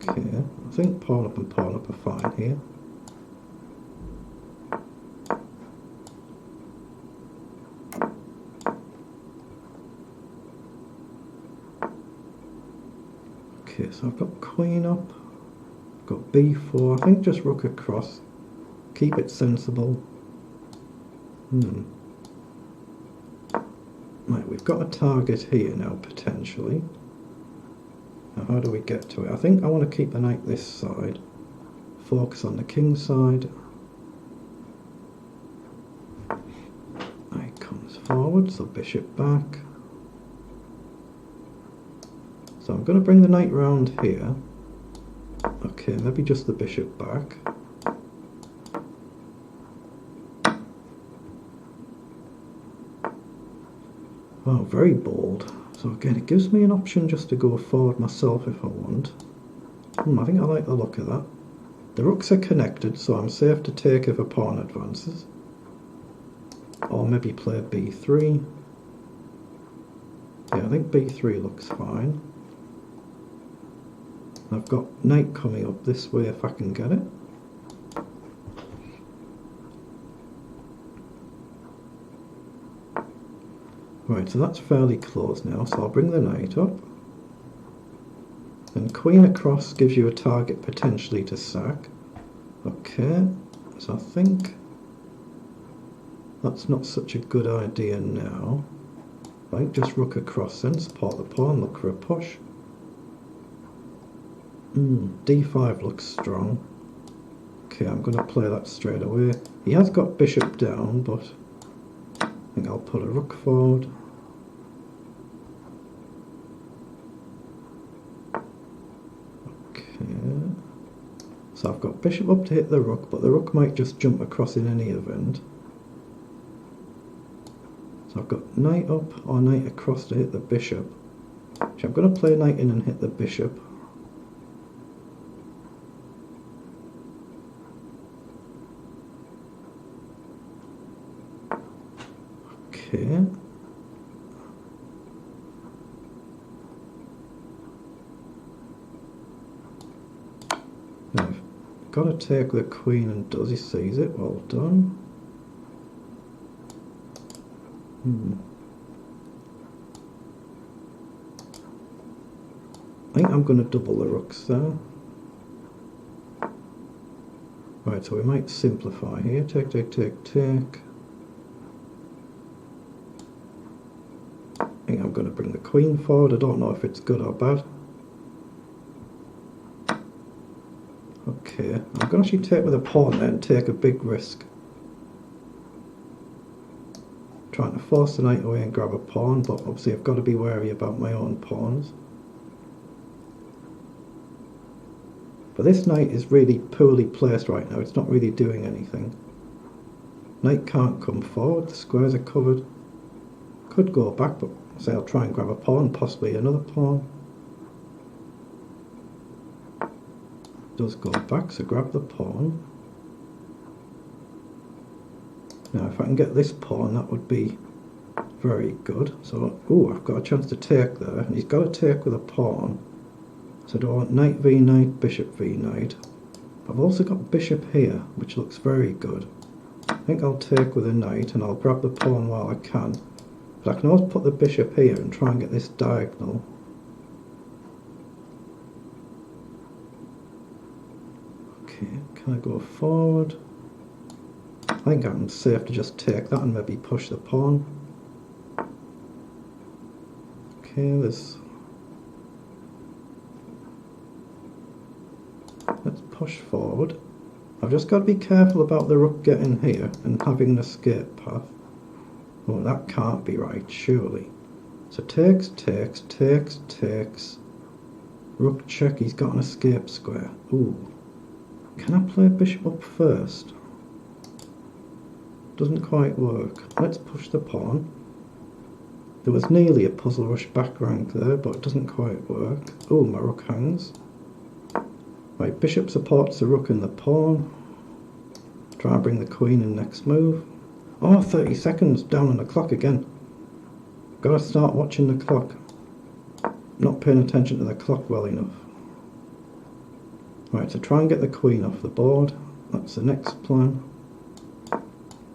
Okay, I think pawn up and pawn up are fine here. Okay, so I've got queen up, I've got b4, I think just rook across, keep it sensible. Right, we've got a target here now, potentially. Now how do we get to it? I think I want to keep the knight this side, focus on the king side. Knight comes forward, so bishop back. So I'm going to bring the knight round here. Okay, maybe just the bishop back. Wow, very bold. So again, it gives me an option just to go forward myself if I want. I think I like the look of that. The rooks are connected, so I'm safe to take if a pawn advances. Or maybe play b3. Yeah, I think b3 looks fine. I've got knight coming up this way if I can get it. Right, so that's fairly close now, so I'll bring the knight up. And queen across gives you a target potentially to sack. Okay, so I think that's not such a good idea now. I think just rook across then, support the pawn, look for a push. d5 looks strong. Okay, I'm going to play that straight away. He has got bishop down, but I think I'll put a rook forward. Okay. So I've got bishop up to hit the rook, but the rook might just jump across in any event. So I've got knight up or knight across to hit the bishop. So I'm going to play knight in and hit the bishop. Okay. Now I've got to take the queen, and does he seize it? Well done. I think I'm going to double the rooks there. Right, so we might simplify here. Take, take, take, take. I think I'm going to bring the queen forward. I don't know if it's good or bad. Okay, I'm going to actually take with a pawn then, take a big risk. Trying to force the knight away and grab a pawn, but obviously I've got to be wary about my own pawns. But this knight is really poorly placed right now, it's not really doing anything. Knight can't come forward, the squares are covered. Could go back, but say I'll try and grab a pawn, possibly another pawn. Does go back, so grab the pawn. Now if I can get this pawn, that would be very good. So, I've got a chance to take there, and he's got to take with a pawn. So do I want knight v knight, bishop v knight? I've also got bishop here, which looks very good. I think I'll take with a knight, and I'll grab the pawn while I can. But I can always put the bishop here and try and get this diagonal. Okay, can I go forward? I think I'm safe to just take that and maybe push the pawn. Okay, let's push forward. I've just got to be careful about the rook getting here and having an escape path. Oh, that can't be right, surely. So takes, takes, takes, takes. Rook check, he's got an escape square. Ooh. Can I play bishop up first? Doesn't quite work. Let's push the pawn. There was nearly a puzzle rush back rank there, but it doesn't quite work. Oh, my rook hangs. Right, bishop supports the rook and the pawn. Try and bring the queen in next move. Oh, 30 seconds down on the clock again. Gotta start watching the clock. Not paying attention to the clock well enough. Right, so try and get the queen off the board. That's the next plan.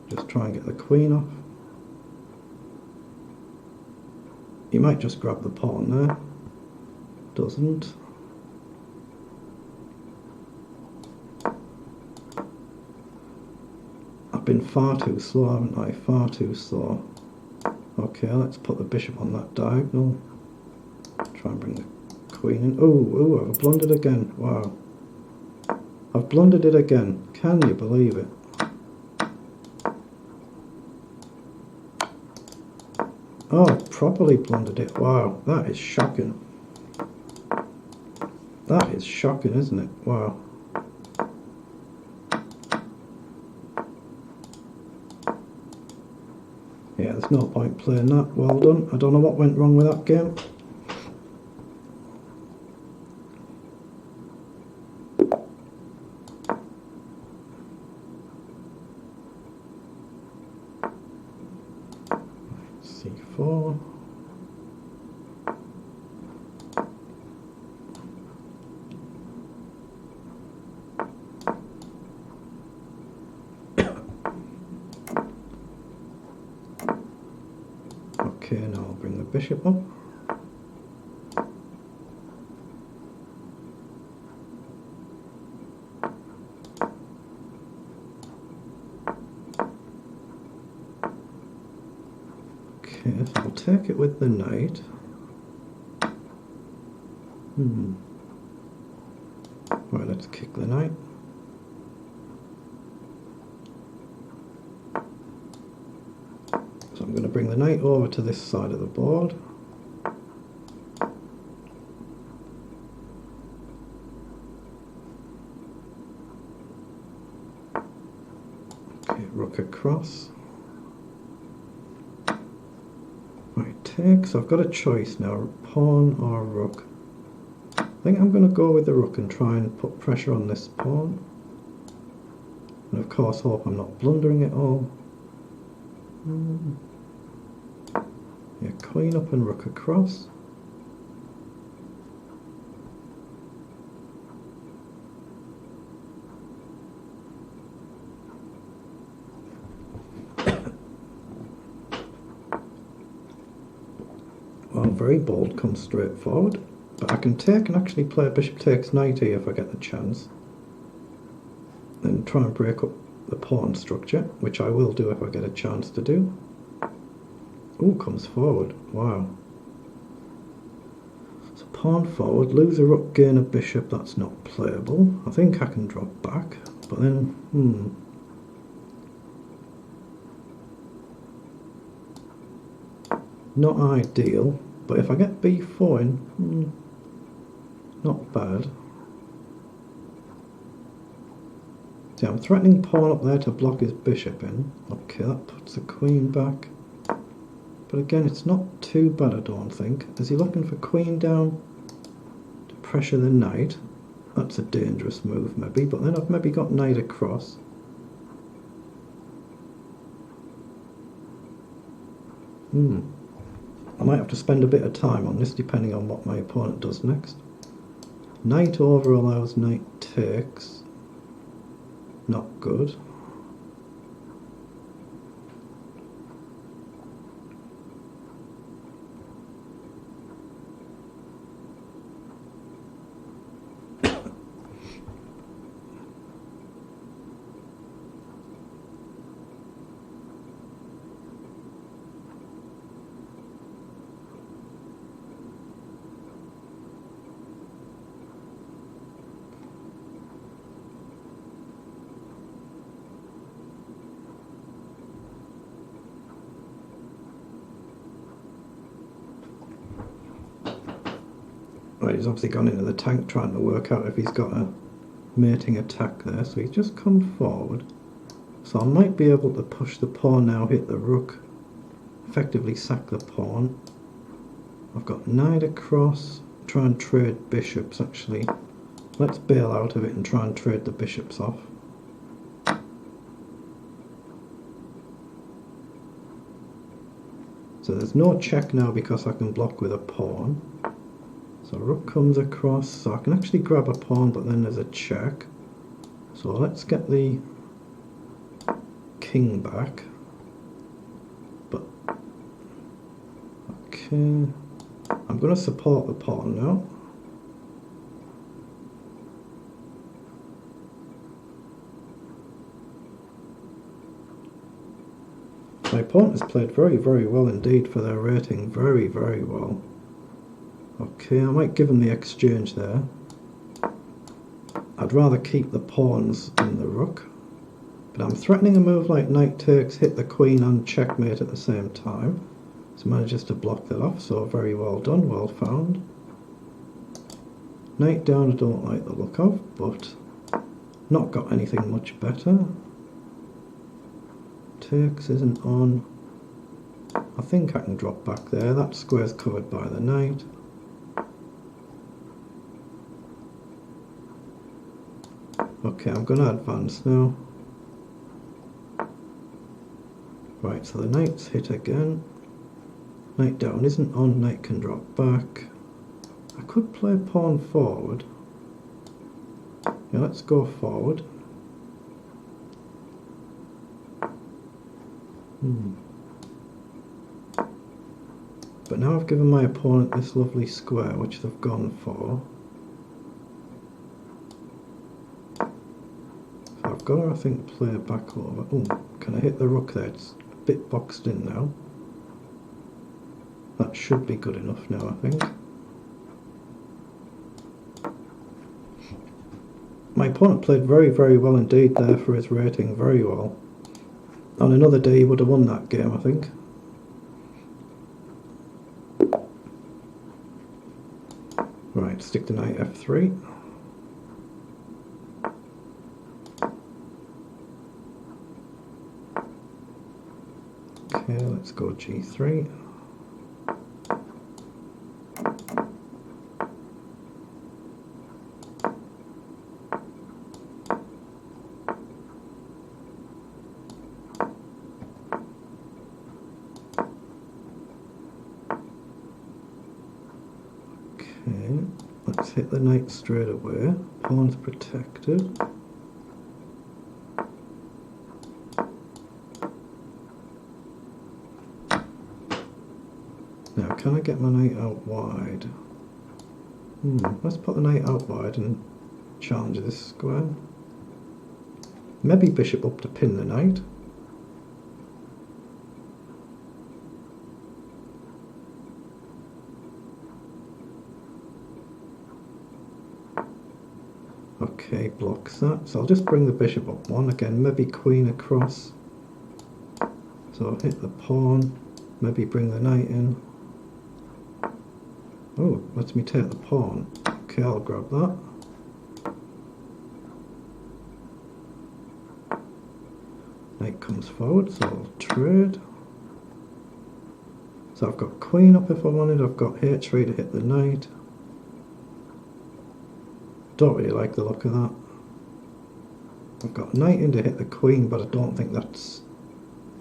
Just try and get the queen off. You might just grab the pawn there. Doesn't. I've been far too slow, haven't I? Far too slow. Okay, let's put the bishop on that diagonal. Try and bring the queen in. Oh, I've blundered again. Wow. I've blundered it again. Can you believe it? Oh, I've properly blundered it. Wow, that is shocking. That is shocking, isn't it? Wow. Yeah, there's no point playing that. Well done. I don't know what went wrong with that game. C4. Okay, now I'll bring the bishop up. Okay, so I'll take it with the knight. Right, let's kick the knight. So I'm going to bring the knight over to this side of the board. Okay, rook across. Right, take. So I've got a choice now, pawn or rook. I think I'm going to go with the rook and try and put pressure on this pawn. And of course hope I'm not blundering it all. Yeah, queen up and rook across. Well, very bold, comes straight forward. But I can take and actually play bishop takes knight here if I get the chance. Then try and break up the pawn structure, which I will do if I get a chance to do. Ooh, comes forward. Wow. So pawn forward, lose a rook, gain a bishop, that's not playable. I think I can drop back, but then, not ideal, but if I get b4 in, not bad. See, I'm threatening pawn up there to block his bishop in. Okay, that puts the queen back. But again, it's not too bad, I don't think. Is he looking for queen down to pressure the knight? That's a dangerous move, maybe. But then I've maybe got knight across. I might have to spend a bit of time on this, depending on what my opponent does next. Knight over allows knight takes. Not good. Right, he's obviously gone into the tank trying to work out if he's got a mating attack there, so he's just come forward. So I might be able to push the pawn now, hit the rook, effectively sack the pawn. I've got knight across, try and trade bishops actually. Let's bail out of it and try and trade the bishops off. So there's no check now because I can block with a pawn. So rook comes across, so I can actually grab a pawn, but then there's a check. So let's get the king back. But okay, I'm going to support the pawn now. My opponent has played very, very well indeed for their rating. Very, very well. Okay, I might give him the exchange there. I'd rather keep the pawns than the rook. But I'm threatening a move like knight takes, hit the queen and checkmate at the same time. So manages to block that off, so very well done, well found. Knight down I don't like the look of, but not got anything much better. Takes isn't on. I think I can drop back there. That square's covered by the knight. Okay, I'm going to advance now. Right, so the knight's hit again. Knight down isn't on, knight can drop back. I could play pawn forward. Yeah, let's go forward. But now I've given my opponent this lovely square, which they've gone for. So I've got to, I think, play back over. Oh, can I hit the rook there? It's a bit boxed in now. That should be good enough now, I think. My opponent played very, very well indeed there for his rating, very well. On another day he would have won that game, I think. Right, stick to knight f3. Okay, let's go g3. Okay, let's hit the knight straight away. Pawn's protected. Now, can I get my knight out wide? Let's put the knight out wide and challenge this square. Maybe bishop up to pin the knight. Okay, blocks that. So I'll just bring the bishop up one again, maybe queen across. So I'll hit the pawn, maybe bring the knight in. Oh, lets me take the pawn. Okay, I'll grab that. Knight comes forward, so I'll trade. So I've got queen up if I wanted, I've got h3 to hit the knight. Don't really like the look of that. I've got knight in to hit the queen, but I don't think that's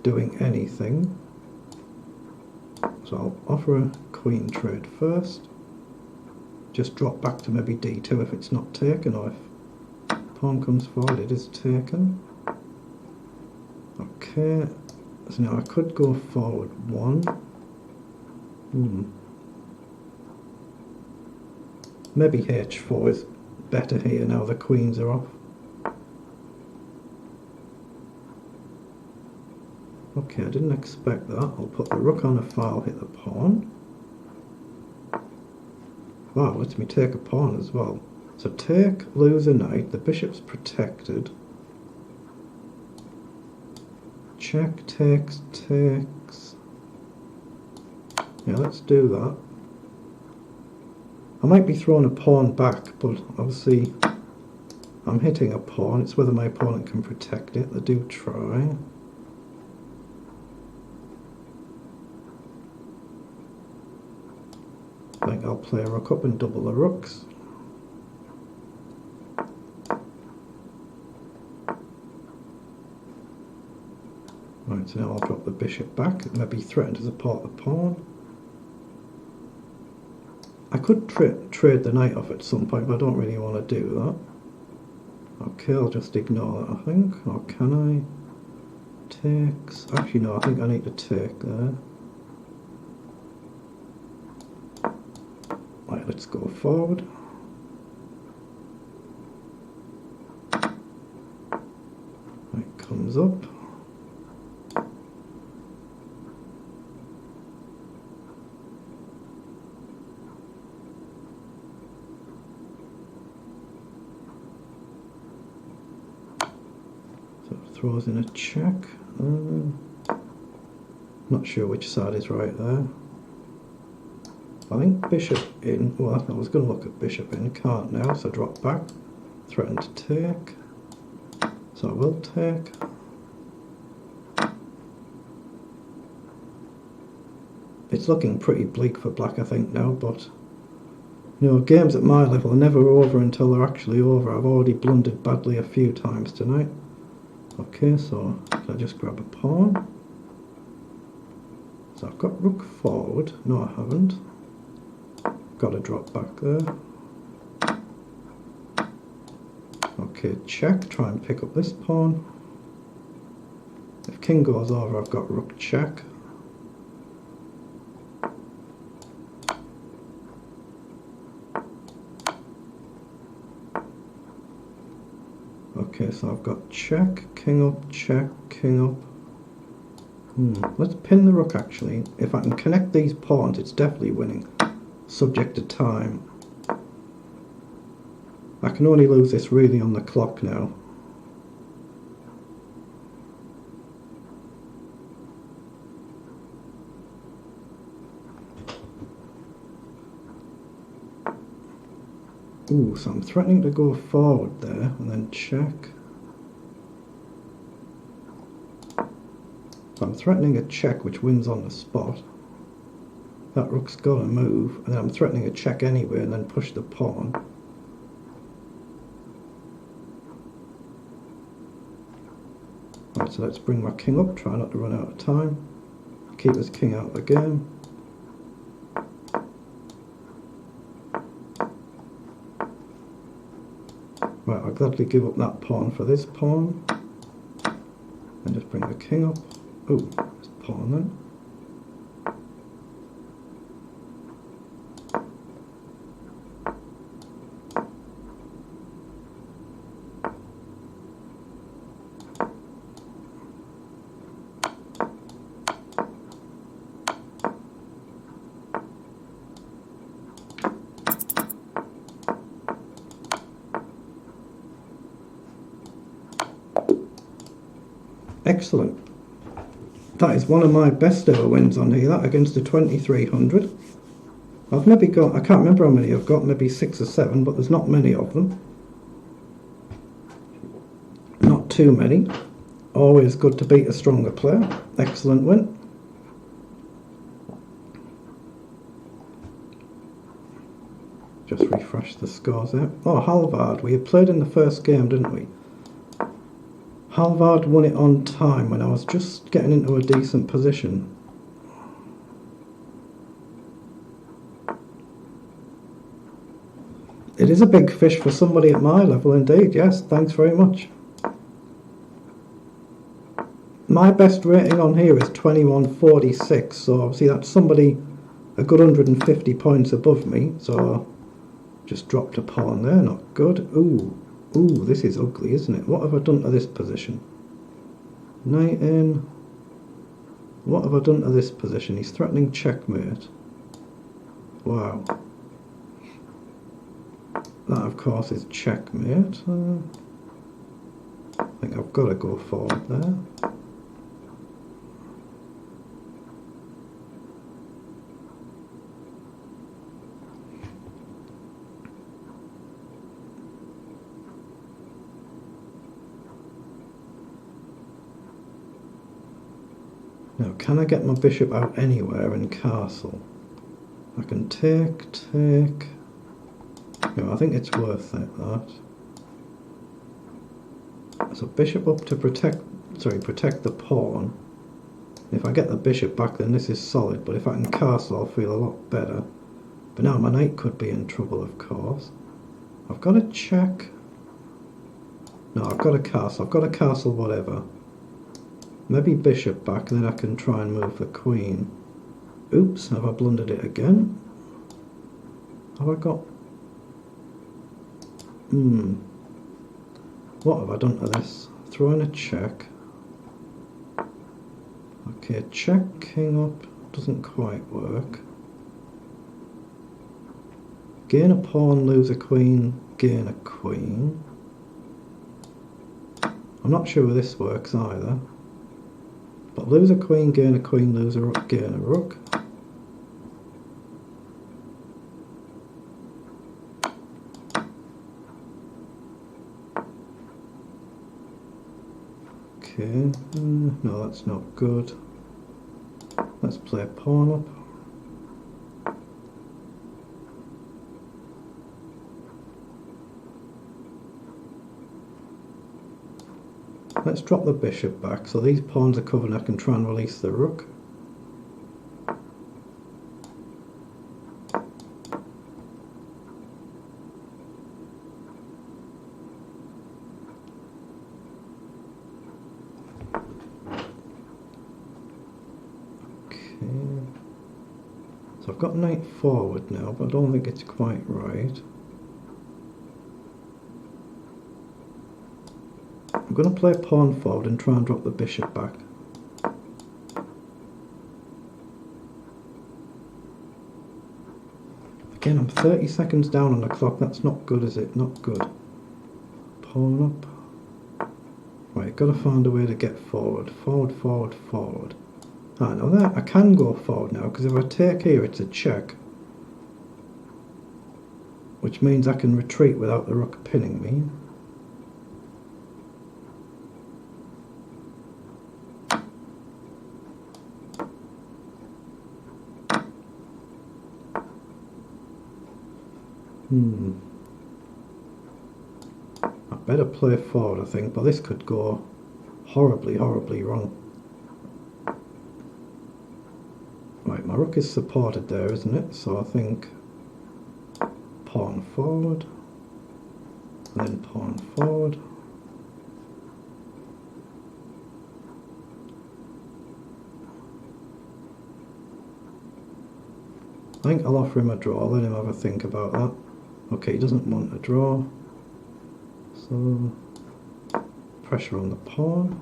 doing anything. So I'll offer a queen trade first. Just drop back to maybe d2 if it's not taken, or if pawn comes forward it is taken. Okay, so now I could go forward one. Maybe h4 is better here now the queens are off. Okay, I didn't expect that. I'll put the rook on a file, hit the pawn. Wow, lets me take a pawn as well. So take, lose a knight, the bishop's protected. Check, takes, takes. Yeah, let's do that. I might be throwing a pawn back, but obviously I'm hitting a pawn. It's whether my opponent can protect it. They do try. I think I'll play a rook up and double the rooks. Right, so now I'll drop the bishop back, maybe threaten to support the pawn. I could trade the knight off at some point, but I don't really want to do that. Okay, I'll just ignore that, I think. Or can I? Takes. Actually, no, I think I need to take there. Right, let's go forward. Right, comes up. So it throws in a check. Not sure which side is right there. I think bishop in. Well, I was going to look at bishop in. Can't now, so drop back. Threaten to take. So I will take. It's looking pretty bleak for black, I think, now, but you know, games at my level are never over until they're actually over. I've already blundered badly a few times tonight. Okay, so I just grab a pawn. So I've got rook forward. No, I haven't. Got to drop back there. Okay, check. Try and pick up this pawn. If king goes over, I've got rook check. Okay, so I've got check, king up, check, king up. Let's pin the rook actually. If I can connect these pawns, it's definitely winning. Subject to time. I can only lose this really on the clock now. Ooh, so I'm threatening to go forward there and then check. So I'm threatening a check which wins on the spot. That rook's got to move, and then I'm threatening a check anyway and then push the pawn. Right, so let's bring my king up, try not to run out of time. Keep this king out of the game. Right, I'll gladly give up that pawn for this pawn. And just bring the king up. Oh, this pawn then. Excellent. That is one of my best ever wins on here, that against the 2300. I've maybe got, I can't remember how many I've got, maybe 6 or 7, but there's not many of them. Not too many. Always good to beat a stronger player. Excellent win. Just refresh the scores there. Oh, Halvard, we had played in the first game, didn't we? Halvard won it on time when I was just getting into a decent position. It is a big fish for somebody at my level indeed, yes, thanks very much. My best rating on here is 2146, so obviously that's somebody a good 150 points above me, so just dropped a pawn there, not good. Ooh, this is ugly, isn't it? What have I done to this position? Knight in. What have I done to this position? He's threatening checkmate. Wow. That, of course, is checkmate. I think I've got to go forward there. Now, can I get my bishop out anywhere in castle? I can take. No, I think it's worth it, that. So bishop up to protect the pawn. If I get the bishop back, then this is solid, but if I can castle, I'll feel a lot better. But now my knight could be in trouble, of course. I've got to check. No, I've got a castle. I've got a castle, whatever. Maybe bishop back, and then I can try and move the queen. Oops, have I blundered it again? Have I got... What have I done to this? Throw in a check. Okay, check king up doesn't quite work. Gain a pawn, lose a queen, gain a queen. I'm not sure this works either. But lose a queen, lose a rook, gain a rook. Okay, no, that's not good. Let's play pawn up. Let's drop the bishop back, so these pawns are covered and I can try and release the rook. Okay. So I've got knight forward now, but I don't think it's quite right. I'm going to play pawn forward and try and drop the bishop back. Again, I'm 30 seconds down on the clock. That's not good, is it? Not good. Pawn up. Right, got to find a way to get forward. Forward. Ah, now that I can go forward now, because if I take here, it's a check. Which means I can retreat without the rook pinning me. I better play forward, I think, but this could go horribly wrong. Right, my rook is supported there, isn't it? So I think pawn forward, and then pawn forward. I think I'll offer him a draw, let him have a think about that. Okay, he doesn't want a draw, so pressure on the pawn.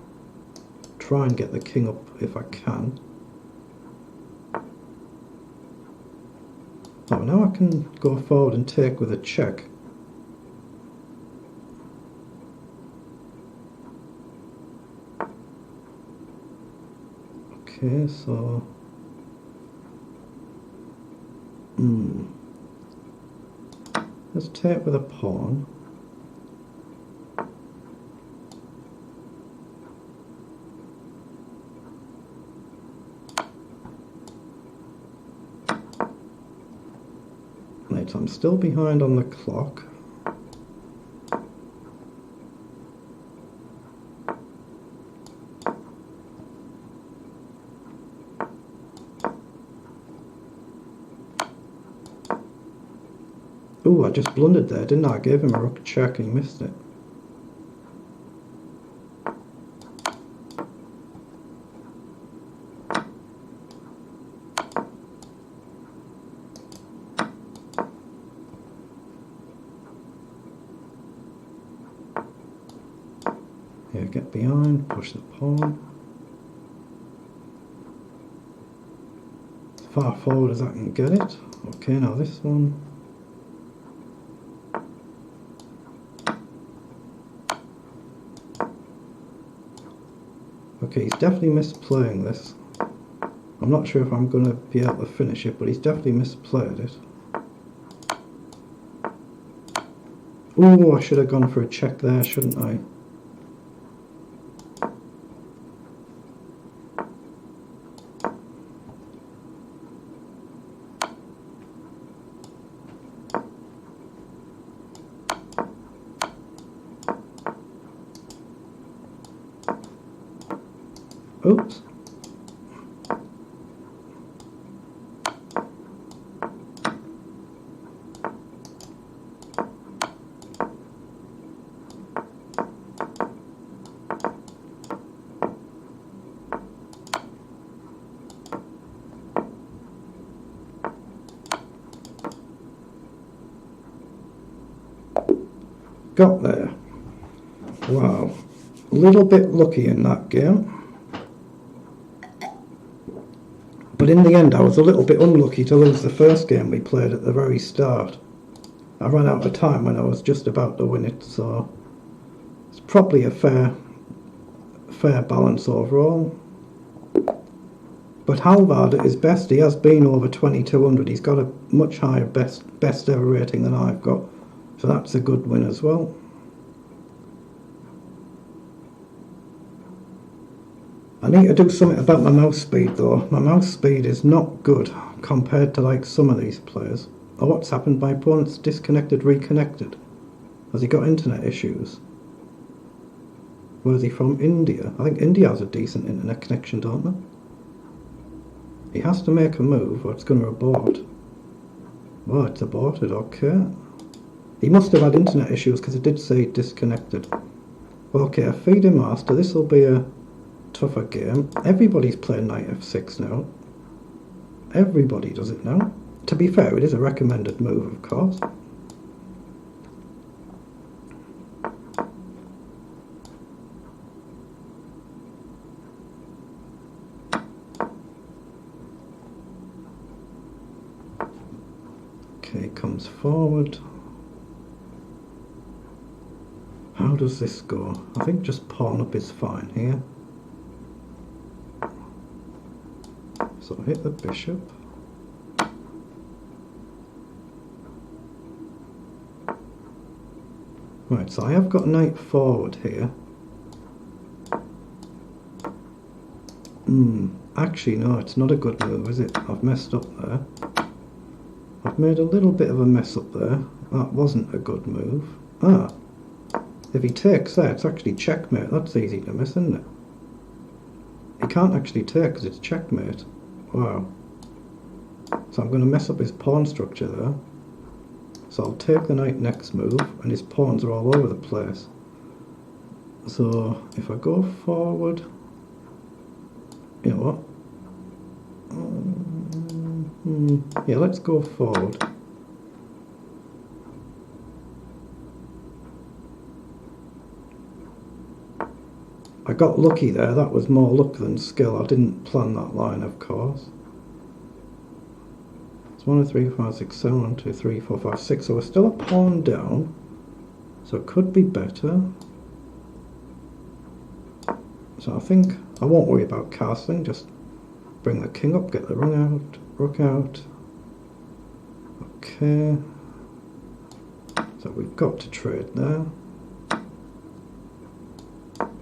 Try and get the king up if I can. Oh, now I can go forward and take with a check. Okay, so... Let's take with a pawn. Right, I'm still behind on the clock. Ooh, I just blundered there, didn't I? I gave him a rook check and he missed it. Here, get behind, push the pawn. As far forward as I can get it. Okay, now this one. Okay, he's definitely misplaying this. I'm not sure if I'm going to be able to finish it, but he's definitely misplayed it. Ooh, I should have gone for a check there, shouldn't I? Oops. Got there. Wow. A little bit lucky in that game. But in the end I was a little bit unlucky to lose the first game we played at the very start. I ran out of time when I was just about to win it, so it's probably a fair balance overall. But Halvard at his best, he has been over 2200. He's got a much higher best ever rating than I've got, so that's a good win as well. I need to do something about my mouse speed though. My mouse speed is not good compared to like some of these players. Oh, what's happened? My opponent's disconnected, reconnected. Has he got internet issues? Where's he from? India. I think India has a decent internet connection, don't they? He has to make a move or it's going to abort. Oh, it's aborted, okay. He must have had internet issues because it did say disconnected. Okay, I feed him master. This will be a tougher game. Everybody's playing knight f6 now. Everybody does it now. To be fair, it is a recommended move, of course. Okay, comes forward. How does this go? I think just pawn up is fine here. So hit the bishop. Right, so I have got knight forward here. Actually no, it's not a good move, is it? I've messed up there. I've made a little bit of a mess up there. That wasn't a good move. Ah, if he takes there, it's actually checkmate. That's easy to miss, isn't it? He can't actually take because it's checkmate. Wow. So I'm going to mess up his pawn structure there. So I'll take the knight next move, and his pawns are all over the place. So if I go forward, you know what? Yeah, let's go forward. I got lucky there. That was more luck than skill. I didn't plan that line, of course. 1, 2, 3, 4, 5, 6, 7, 1, 2, 3, 4, 5, 6. So we're still a pawn down. So it could be better. So I think I won't worry about castling. Just bring the king up, get the rook out. Okay. So we've got to trade there.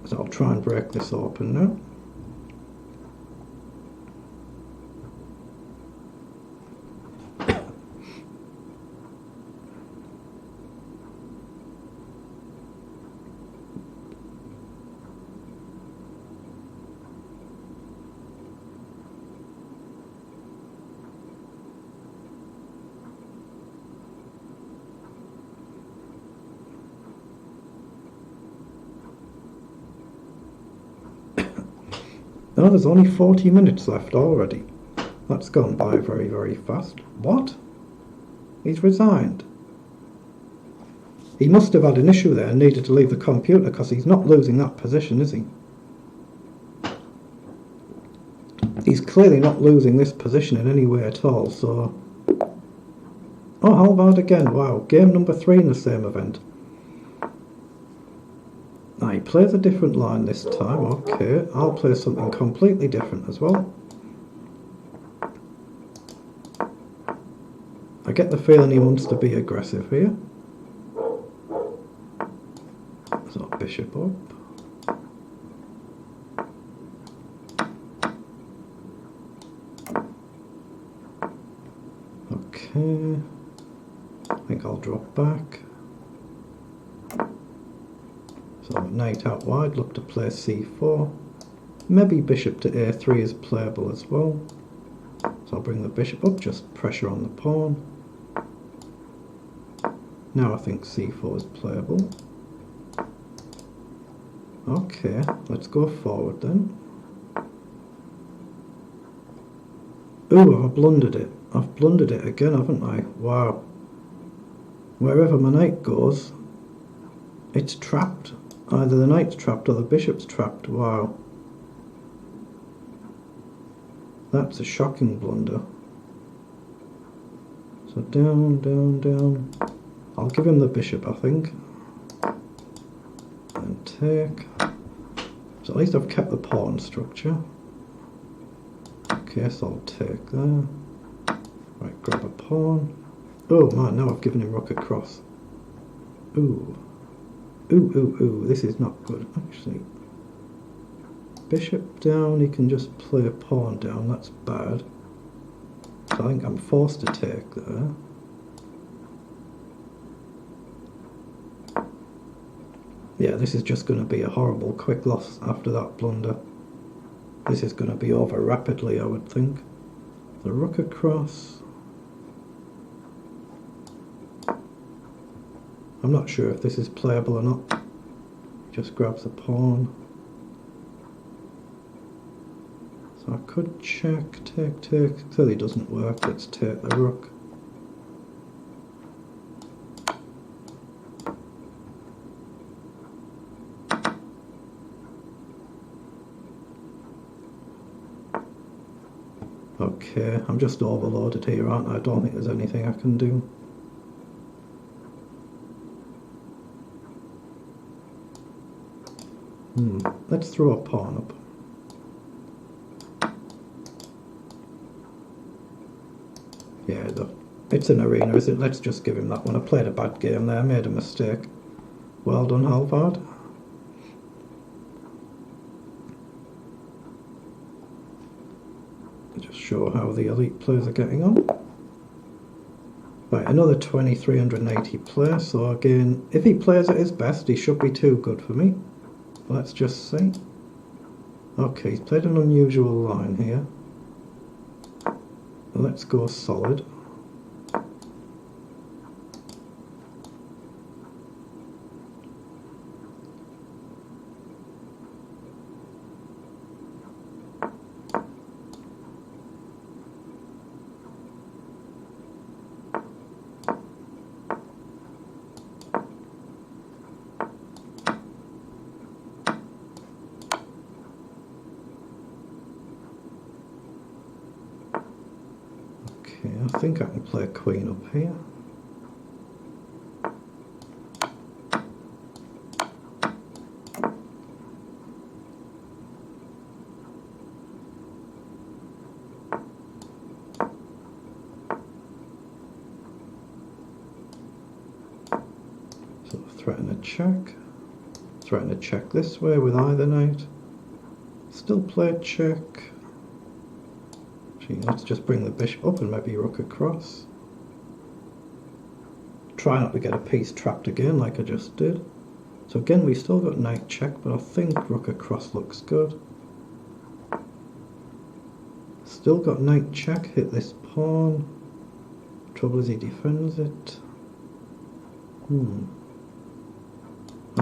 So I'll try and break this open now. No, there's only 40 minutes left already. That's gone by very, very fast. What? He's resigned. He must have had an issue there and needed to leave the computer because he's not losing that position, is he? He's clearly not losing this position in any way at all, so... Oh, Halvard again. Wow, game number 3 in the same event. Ah, he plays a different line this time. Okay, I'll play something completely different as well. I get the feeling he wants to be aggressive here. So bishop up. Okay, I think I'll drop back. So knight out wide, look to play c4. Maybe bishop to a3 is playable as well. So I'll bring the bishop up, just pressure on the pawn. Now I think c4 is playable. Okay, let's go forward then. Ooh, I've blundered it. I've blundered it again, haven't I? Wow. Wherever my knight goes, it's trapped. Either the knight's trapped or the bishop's trapped. Wow. That's a shocking blunder. So down, down, down. I'll give him the bishop, I think. And take. So at least I've kept the pawn structure. Okay, so I'll take there. Right, grab a pawn. Oh man, now I've given him rook across. Ooh. Ooh, ooh, ooh, this is not good, actually. Bishop down, he can just play a pawn down, that's bad. So I think I'm forced to take there. Yeah, this is just going to be a horrible quick loss after that blunder. This is going to be over rapidly, I would think. The rook across. I'm not sure if this is playable or not. Just grabs a pawn. So I could check, take. Clearly doesn't work. Let's take the rook. Okay, I'm just overloaded here, aren't I? I don't think there's anything I can do. Let's throw a pawn up. Yeah, it's an arena, is it? Let's just give him that one. I played a bad game there, made a mistake. Well done, Halvard. Just show how the elite players are getting on. Right, another 2380 play, so again, if he plays at his best, he should be too good for me. Let's just see. Okay, he's played an unusual line here. Let's go solid. I think I can play a queen up here. So threaten a check. Threaten a check this way with either knight. Still play check. Let's just bring the bishop up and maybe rook across. Try not to get a piece trapped again like I just did. So again we still got knight check, but I think rook across looks good. Still got knight check, hit this pawn. Trouble is he defends it. I'm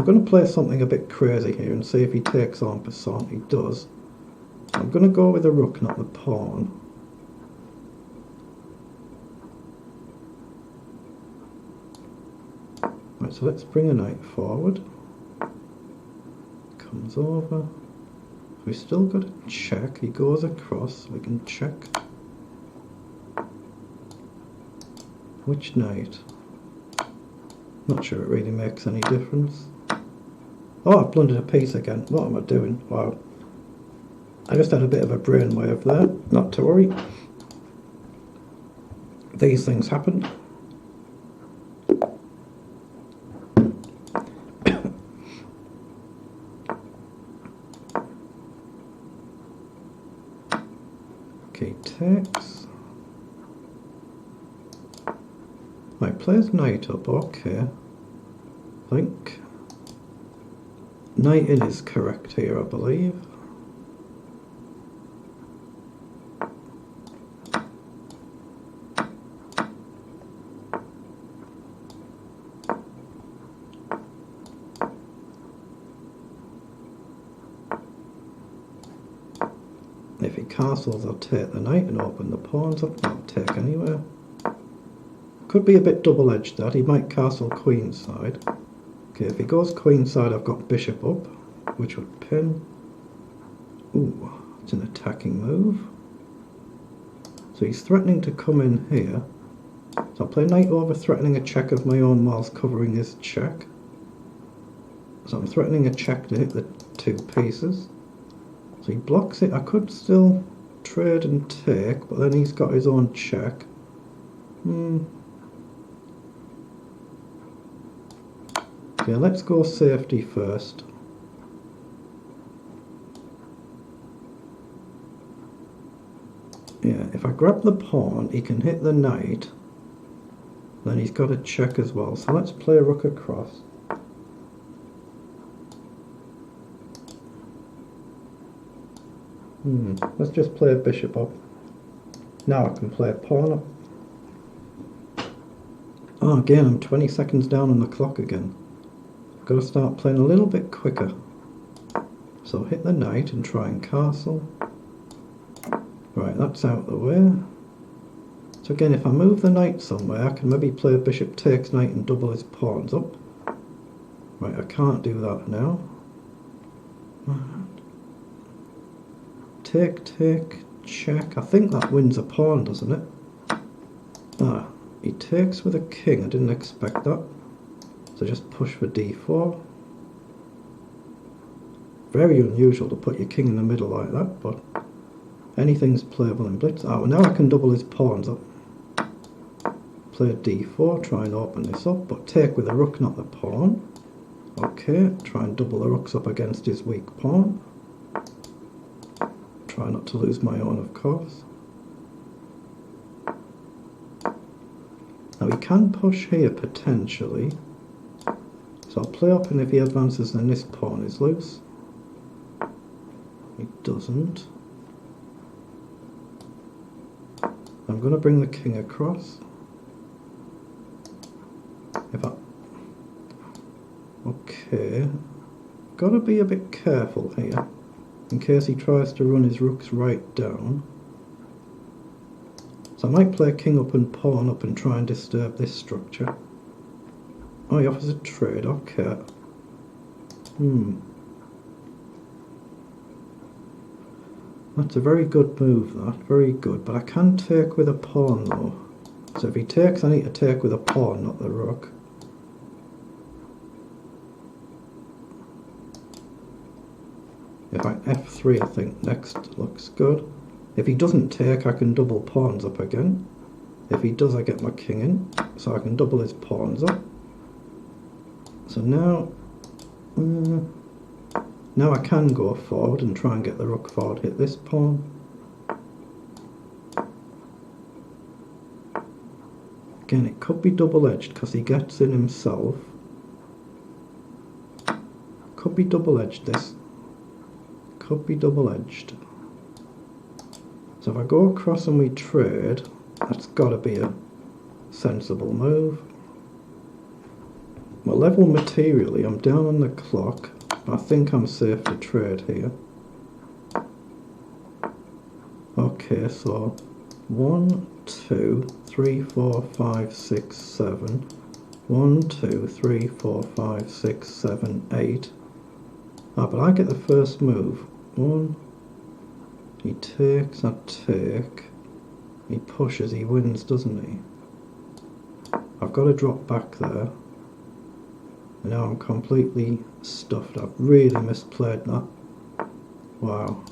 going to play something a bit crazy here and see if he takes en passant. He does. I'm going to go with the rook, not the pawn. Right, so let's bring a knight forward. Comes over. We've still got a check. He goes across. We can check. Which knight? Not sure it really makes any difference. Oh, I've blundered a piece again. What am I doing? Wow. I just had a bit of a brainwave there. Not to worry. These things happen. Okay, takes. Right, plays knight up, okay. I think knight in is correct here, I believe. If he castles, I'll take the knight and open the pawns up. I'll take anywhere. Could be a bit double-edged that. He might castle queenside. Okay, if he goes queenside, I've got bishop up, which would pin. Ooh, it's an attacking move. So he's threatening to come in here. So I'll play knight over, threatening a check of my own whilst covering his check. So I'm threatening a check to hit the 2 pieces. So he blocks it. I could still trade and take, but then he's got his own check. Yeah, let's go safety first. Yeah, if I grab the pawn, he can hit the knight. Then he's got a check as well. So let's play rook across. Let's just play a bishop up. Now I can play a pawn up. Oh, again, I'm 20 seconds down on the clock again. I've got to start playing a little bit quicker. So hit the knight and try and castle. Right, that's out of the way. So again, if I move the knight somewhere, I can maybe play a bishop takes knight and double his pawns up. Right, I can't do that now. Take, check. I think that wins a pawn, doesn't it? Ah, he takes with a king. I didn't expect that. So just push for d4. Very unusual to put your king in the middle like that, but anything's playable in blitz. Oh, well, now I can double his pawns up. Play d4, try and open this up, but take with a rook, not the pawn. Okay, try and double the rooks up against his weak pawn. Try not to lose my own, of course. Now he can push here potentially. So I'll play up, and if he advances then this pawn is loose. He doesn't. I'm going to bring the king across. Okay. Got to be a bit careful here, in case he tries to run his rooks right down. So I might play king up and pawn up and try and disturb this structure. Oh, he offers a trade, okay. That's a very good move, that. Very good. But I can take with a pawn, though. So if he takes, I need to take with a pawn, not the rook. If I f3, I think next looks good. If he doesn't take, I can double pawns up again. If he does, I get my king in, so I can double his pawns up. So now I can go forward and try and get the rook forward, hit this pawn. Again, it could be double-edged because he gets in himself. Could be double-edged, this. Could be double-edged. So if I go across and we trade, that's got to be a sensible move. Well, level materially, I'm down on the clock. I think I'm safe to trade here. Okay, so 1, 2, 3, 4, 5, 6, 7. 1, 2, 3, 4, 5, 6, 7, 8. Ah, but I get the first move. 1. He takes, I take. He pushes, he wins, doesn't he? I've got to drop back there. And now I'm completely stuffed. I've really misplayed that. Wow.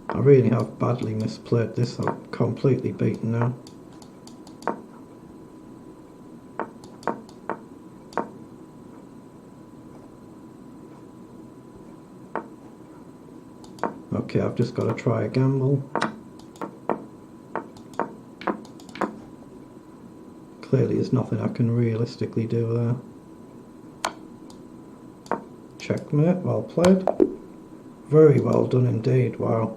I really have badly misplayed this. I'm completely beaten now. Okay, I've just got to try a gamble. Clearly there's nothing I can realistically do there. Checkmate, well played. Very well done indeed, wow.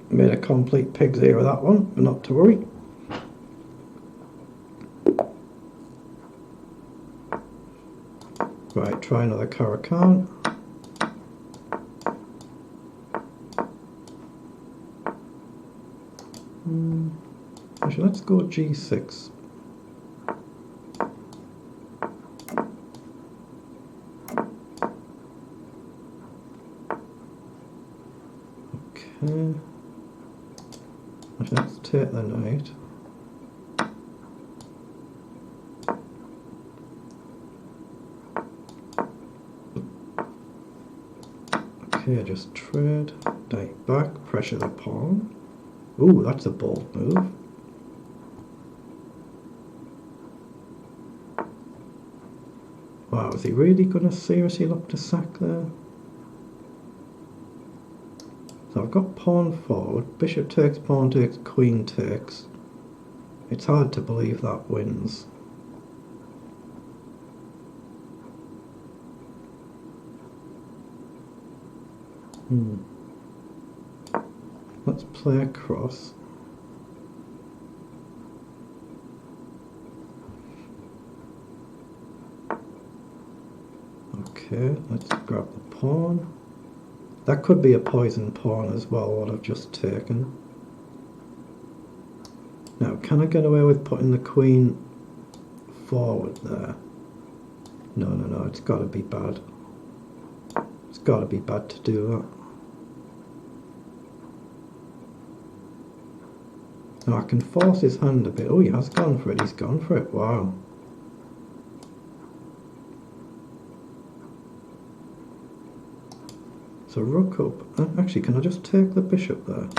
Made a complete pig's ear of that one, but not to worry. Right, try another Caracan. Actually, let's go G6. Okay. Actually, let's take the knight. Okay, just trade. Knight back, pressure the pawn. Ooh, that's a bold move. Wow, is he really going to seriously look to sack there? So I've got pawn forward, bishop takes, pawn takes, queen takes. It's hard to believe that wins. Let's play across. Okay, let's grab the pawn. That could be a poison pawn as well, what I've just taken. Now, can I get away with putting the queen forward there? No, it's got to be bad. It's got to be bad to do that. Now I can force his hand a bit. Oh, he has gone for it. He's gone for it. Wow. So rook up. Actually, can I just take the bishop there?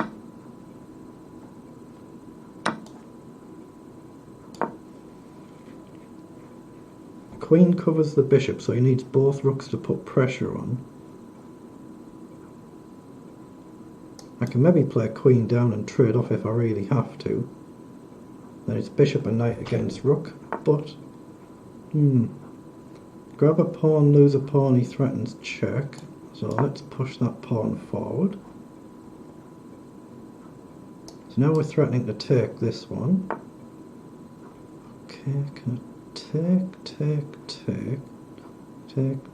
Queen covers the bishop, so he needs both rooks to put pressure on. I can maybe play queen down and trade off if I really have to. Then it's bishop and knight against rook, but grab a pawn, lose a pawn, he threatens check. So let's push that pawn forward. So now we're threatening to take this one. Okay, can I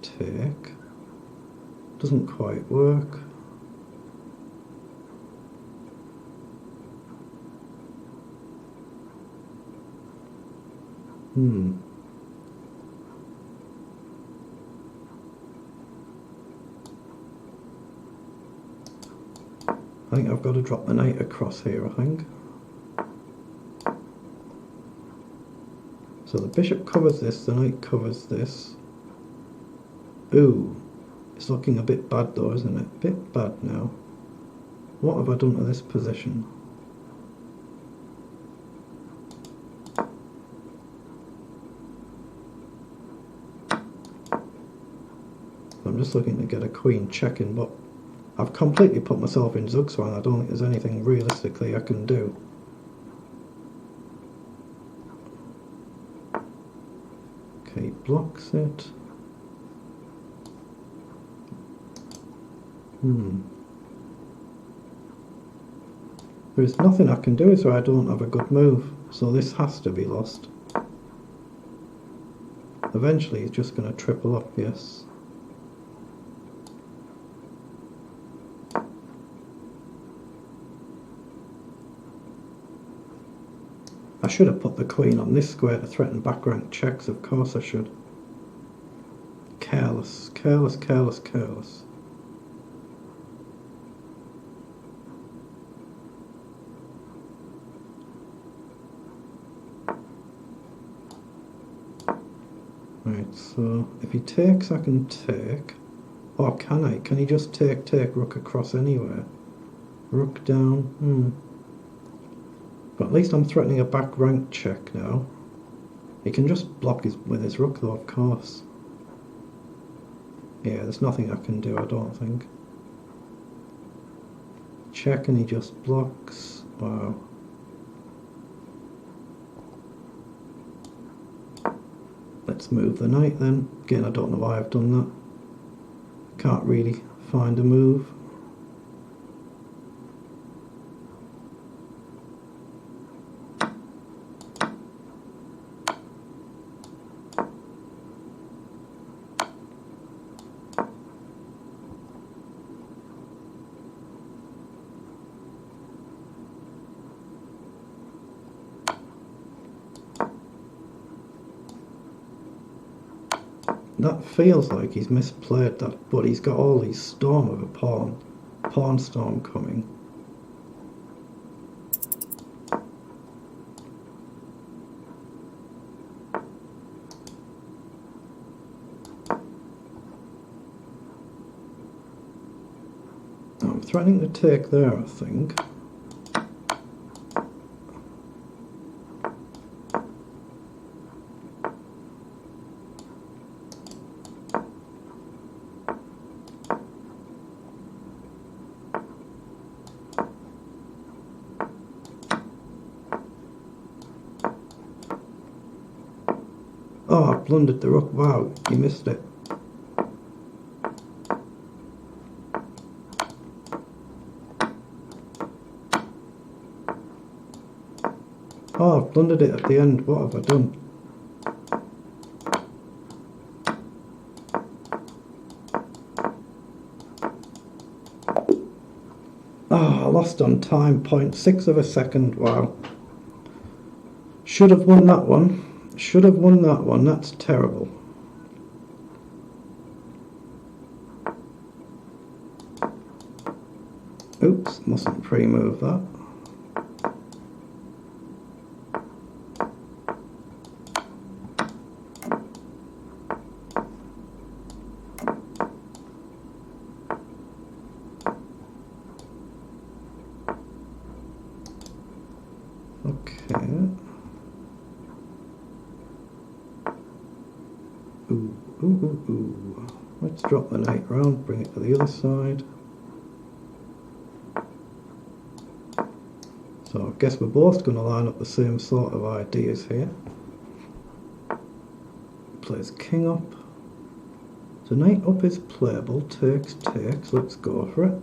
take? Doesn't quite work. I think I've got to drop the knight across here, I think. So the bishop covers this, the knight covers this. Ooh, it's looking a bit bad though, isn't it? A bit bad now. What have I done to this position? I'm just looking to get a queen checking, but I've completely put myself in Zugzwang. I don't think there's anything realistically I can do. Okay, blocks it. There's nothing I can do, so I don't have a good move. So this has to be lost. Eventually he's just going to triple up, yes. I should have put the queen on this square to threaten back rank checks, of course I should. Careless, careless, careless, careless. Right, so if he takes, I can take. Or can I? Can he just take rook across anywhere? Rook down, But at least I'm threatening a back rank check now. He can just block with his rook though, of course. Yeah, there's nothing I can do, I don't think. Check and he just blocks. Wow. Let's move the knight then. Again, I don't know why I've done that. Can't really find a move. That feels like he's misplayed that, but he's got all these storm of a pawn storm coming. I'm threatening to take there, I think. Oh, I blundered the rook. Wow, you missed it. Oh, I've blundered it at the end. What have I done? Oh, I lost on time. 0.6 of a second. Wow. Should have won that one. Should have won that one. That's terrible. Oops, mustn't pre-move that. Okay. Ooh. Let's drop the knight round, bring it to the other side. So I guess we're both going to line up the same sort of ideas here. Plays king up. So knight up is playable, takes, let's go for it.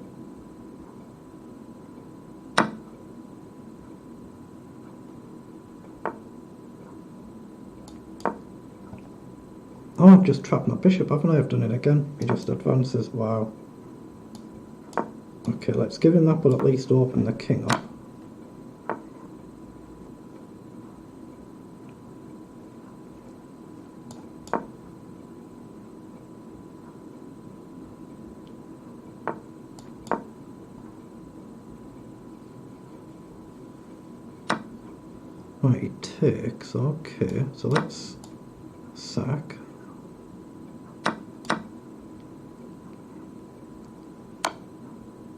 Oh, I've just trapped my bishop, haven't I? I've done it again. He just advances, wow. Okay, let's give him that, but at least open the king up. Right, he takes, okay, so let's sack.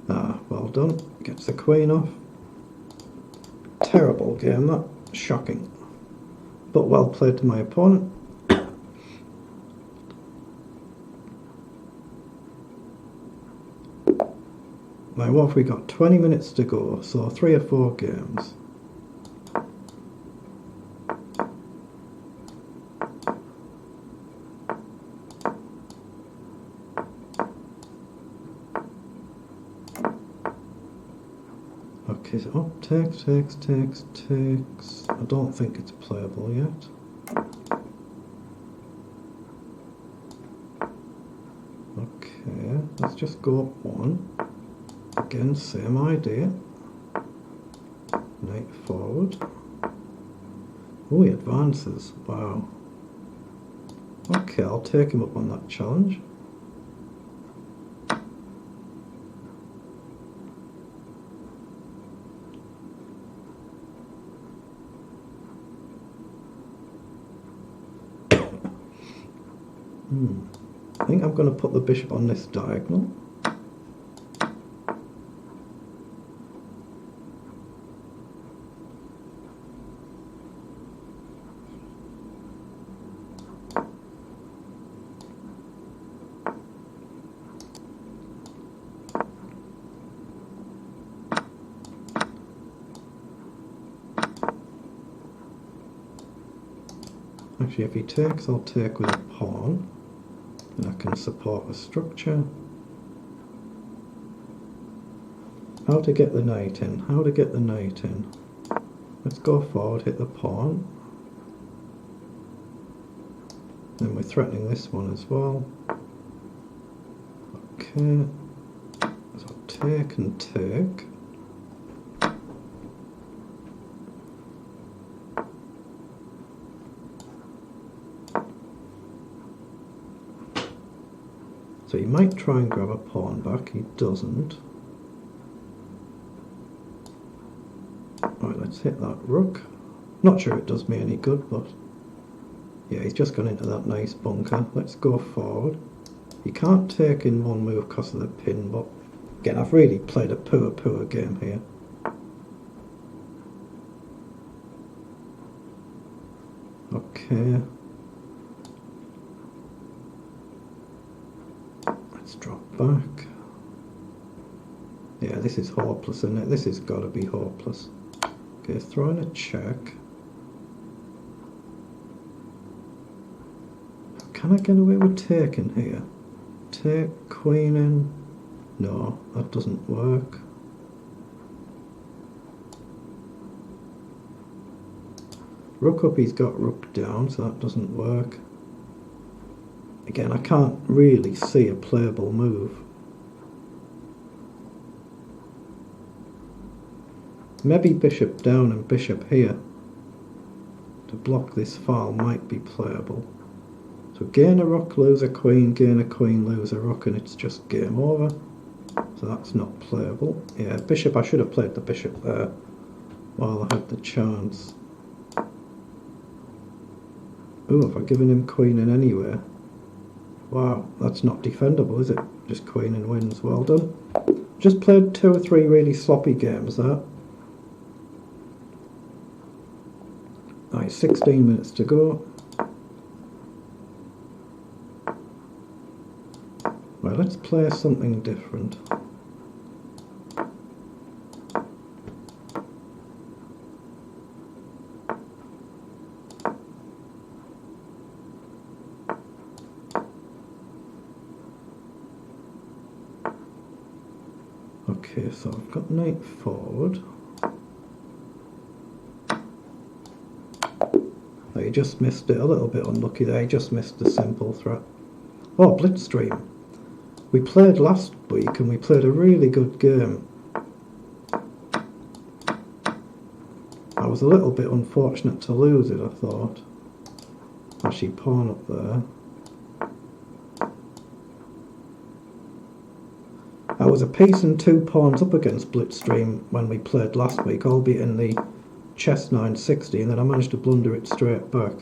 Ah, well done, gets the queen off. Terrible game that, shocking. But well played to my opponent. Now what have we got? 20 minutes to go, so 3 or 4 games. Okay, so up, takes. I don't think it's playable yet. Okay, let's just go up 1. Again, same idea. Knight forward. Oh, he advances. Wow. Okay, I'll take him up on that challenge. I think I'm going to put the bishop on this diagonal. Actually, if he takes, I'll take with a pawn. And I can support the structure. How to get the knight in? How to get the knight in? Let's go forward, hit the pawn. Then we're threatening this one as well. Okay. So take and take. So he might try and grab a pawn back, he doesn't. Right, let's hit that rook. Not sure it does me any good, but yeah, he's just gone into that nice bunker. Let's go forward. You can't take in one move because of the pin, but again, I've really played a poor game here. Okay. Let's drop back. Yeah, this is hopeless, isn't it? This has got to be hopeless. Okay, throwing a check. Can I get away with taking here? Take queen in. No, that doesn't work. Rook up, he's got rook down, so that doesn't work. Again, I can't really see a playable move. Maybe bishop down and bishop here to block this file might be playable. So gain a rook, lose a queen, gain a queen, lose a rook, and it's just game over. So that's not playable. Yeah, bishop, I should have played the bishop there while I had the chance. Oh, have I given him queen in anywhere? Wow, that's not defendable, is it? Just queen in wins, well done. Just played 2 or 3 really sloppy games there. Right, 16 minutes to go. Right, let's play something different. Okay, so I've got knight forward. Oh, he just missed it, a little bit unlucky there, he just missed the simple threat. Oh, Blitzstream. We played last week and we played a really good game. I was a little bit unfortunate to lose it, I thought. Actually, pawn up there. I was a piece and 2 pawns up against Blitzstream when we played last week, albeit in the chess 960, and then I managed to blunder it straight back.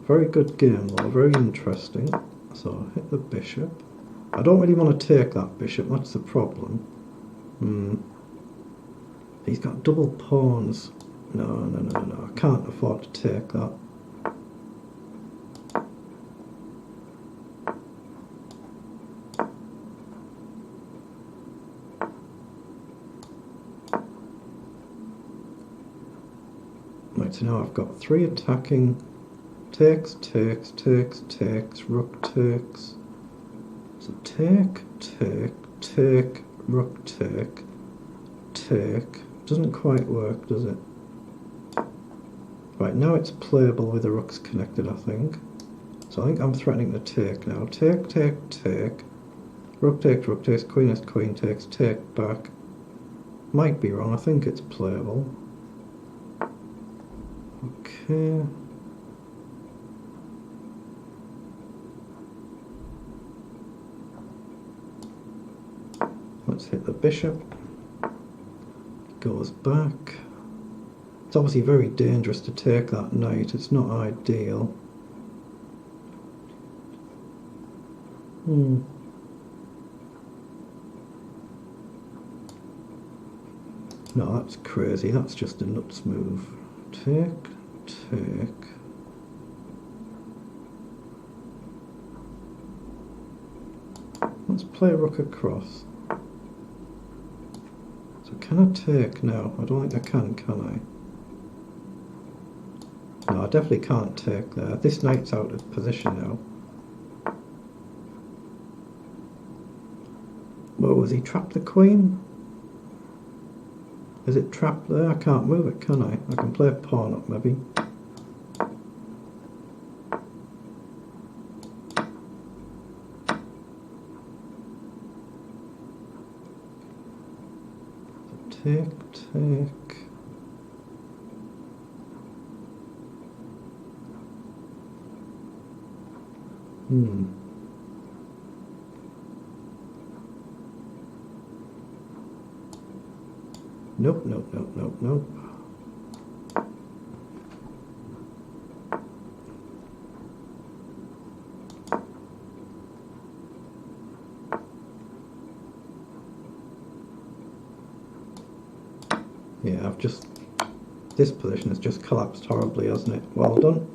Very good game though, very interesting. So hit the bishop. I don't really want to take that bishop, that's the problem. He's got double pawns. No, I can't afford to take that. Right, so now I've got 3 attacking. Takes, rook takes. So take, rook take. Doesn't quite work, does it? Right, now it's playable with the rooks connected, I think. So I think I'm threatening to take now. Take. Rook takes, queen takes, take back. Might be wrong, I think it's playable. Okay. Let's hit the bishop. Goes back. It's obviously very dangerous to take that knight. It's not ideal. No, that's crazy. That's just a nuts move. Take. Let's play rook across. So can I take now? I don't think I can I? No, I definitely can't take there. This knight's out of position now. Well, has he trapped the queen? Is it trapped there? I can't move it, can I? I can play a pawn up maybe. Take. Nope, nope, nope, nope, nope. Yeah, this position has just collapsed horribly, hasn't it? Well done.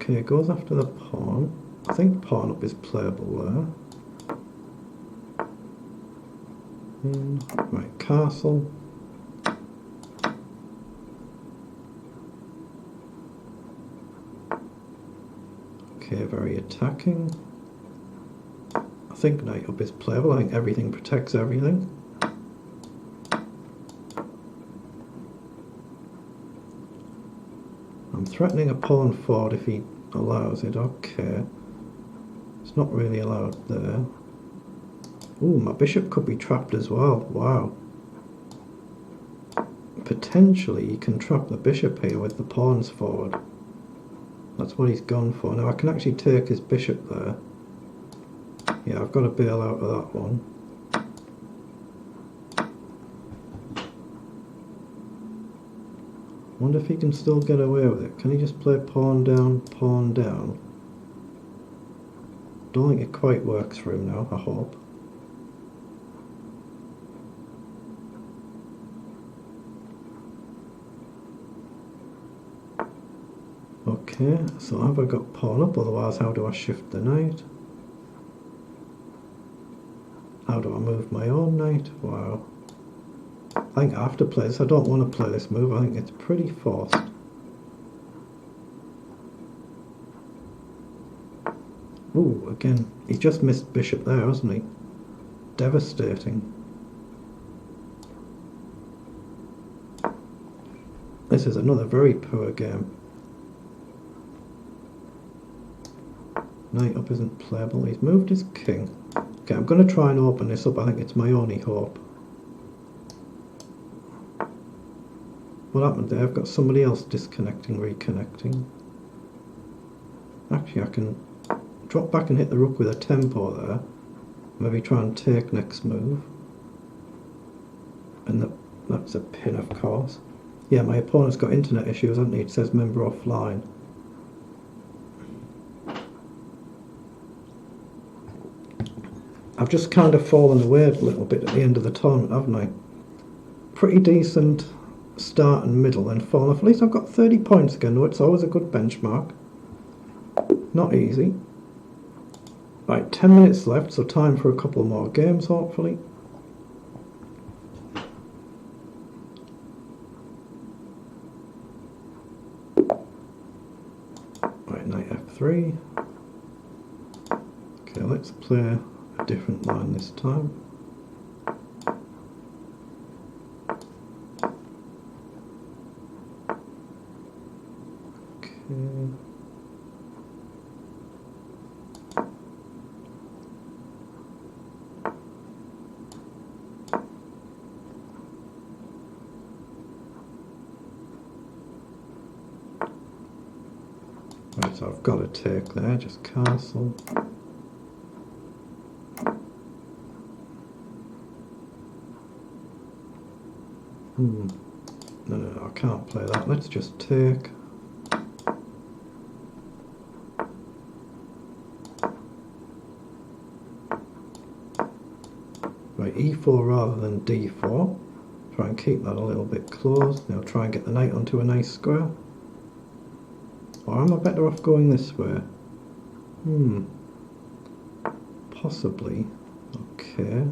Okay, it goes after the pawn. I think pawn up is playable there. Right, castle. Okay, very attacking. I think knight up is playable. I think everything protects everything. I'm threatening a pawn forward if he allows it. Okay. It's not really allowed there. Ooh, my bishop could be trapped as well. Wow. Potentially you can trap the bishop here with the pawns forward. That's what he's gone for. Now I can actually take his bishop there. Yeah, I've got to bail out of that one. Wonder if he can still get away with it. Can he just play pawn down, pawn down? Don't think it quite works for him now, I hope. Okay, so have I got pawn up? Otherwise, how do I shift the knight? How do I move my own knight? Wow. I think I have to play this. I don't want to play this move. I think it's pretty forced. Ooh, again, he just missed bishop there, hasn't he? Devastating. This is another very poor game. Knight up isn't playable. He's moved his king. Okay, I'm going to try and open this up. I think it's my only hope. What happened there? I've got somebody else disconnecting, reconnecting. Actually, I can drop back and hit the rook with a tempo there. Maybe try and take next move. And that's a pin, of course. Yeah, my opponent's got internet issues, hasn't he? It says member offline. I've just kind of fallen away a little bit at the end of the tournament, haven't I? Pretty decent start and middle, and fall off. At least I've got 30 points again, though. It's always a good benchmark. Not easy. Right, 10 minutes left, so time for a couple more games, hopefully. Right, knight f3. Okay, let's play a different line this time. Okay. Right, so I've got to take there, just castle. No, I can't play that. Let's just take. Right, e4 rather than d4. Try and keep that a little bit closed. Now try and get the knight onto a nice square. Or am I better off going this way? Possibly. Okay.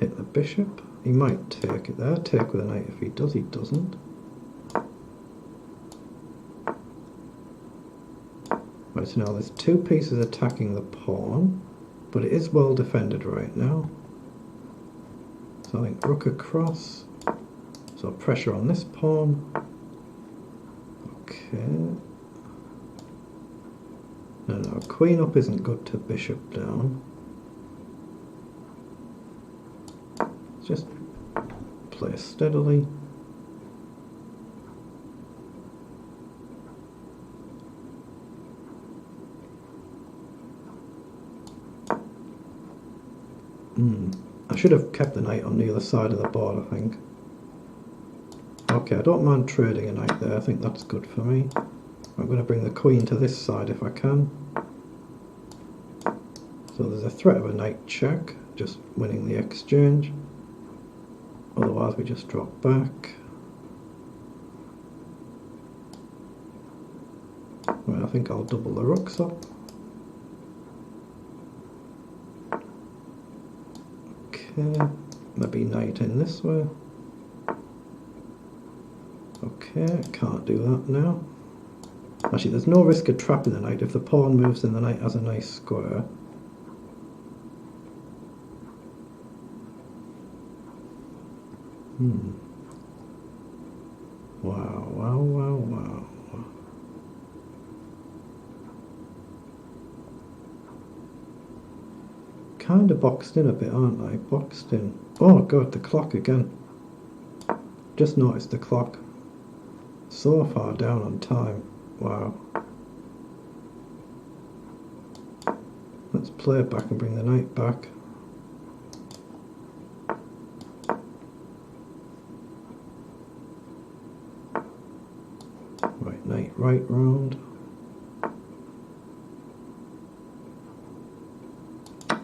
Hit the bishop. He might take it there. Take with a knight if he does. He doesn't. Right, so now there's two pieces attacking the pawn, but it is well defended right now. So I think rook across. So pressure on this pawn. Okay. No, queen up isn't good to bishop down. Just play steadily. I should have kept the knight on the other side of the board, I think. Okay, I don't mind trading a knight there, I think that's good for me. I'm going to bring the queen to this side if I can. So there's a threat of a knight check, just winning the exchange. Otherwise we just drop back. Right, I think I'll double the rooks up. Okay, maybe knight in this way. Okay, can't do that now. Actually, there's no risk of trapping the knight if the pawn moves and the knight has a nice square. Wow. Kind of boxed in a bit, aren't I? Boxed in. Oh god, the clock again. Just noticed the clock. So far down on time. Wow. Let's play it back and bring the knight back. Right, knight right round.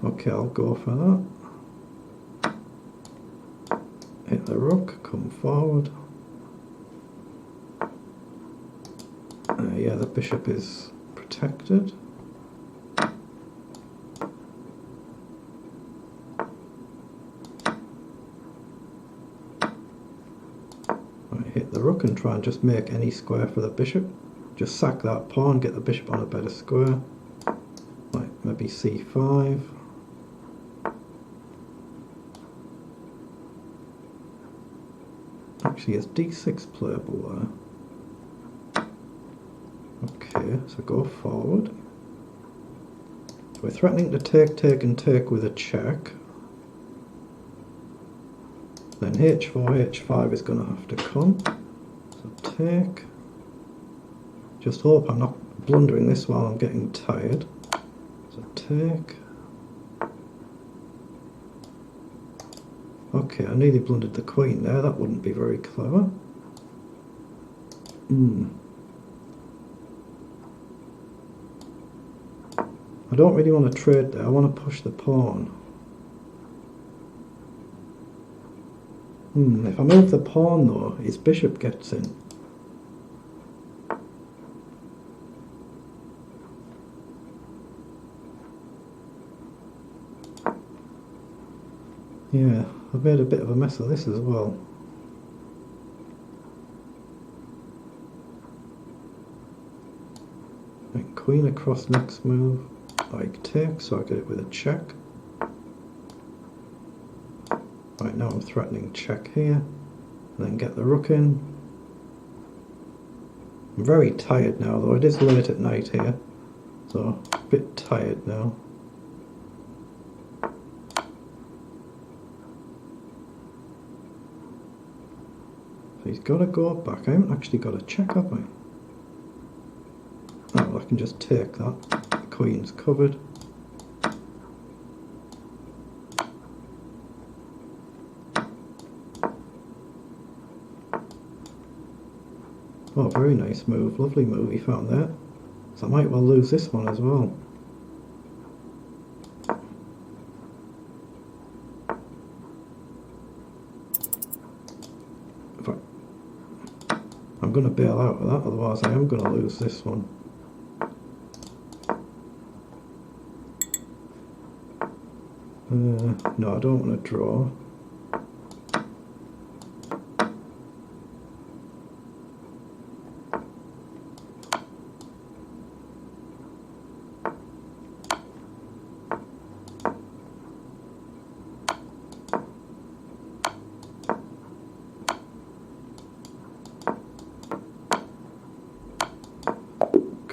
Okay, I'll go for that. Hit the rook, come forward. Yeah, the bishop is protected. Right, hit the rook and try and just make any square for the bishop. Just sack that pawn, get the bishop on a better square. Right, maybe c5. Actually, is d6 playable there? Okay, so go forward. So we're threatening to take with a check. Then h4, h5 is going to have to come. So take. Just hope I'm not blundering this while I'm getting tired. So take. Okay, I nearly blundered the queen there. That wouldn't be very clever. I don't really want to trade there, I want to push the pawn. If I move the pawn though, his bishop gets in. Yeah, I've made a bit of a mess of this as well. Right, queen across next move. Like take, so I get it with a check. Right, now I'm threatening check here, and then get the rook in. I'm very tired now though, it is late at night here, so a bit tired now. So he's got to go back. I haven't actually got a check, have I? Oh, well, I can just take that. The queen's covered. Oh, very nice move. Lovely move he found there. So I might well lose this one as well. I'm going to bail out of that, otherwise I am going to lose this one. No, I don't want to draw.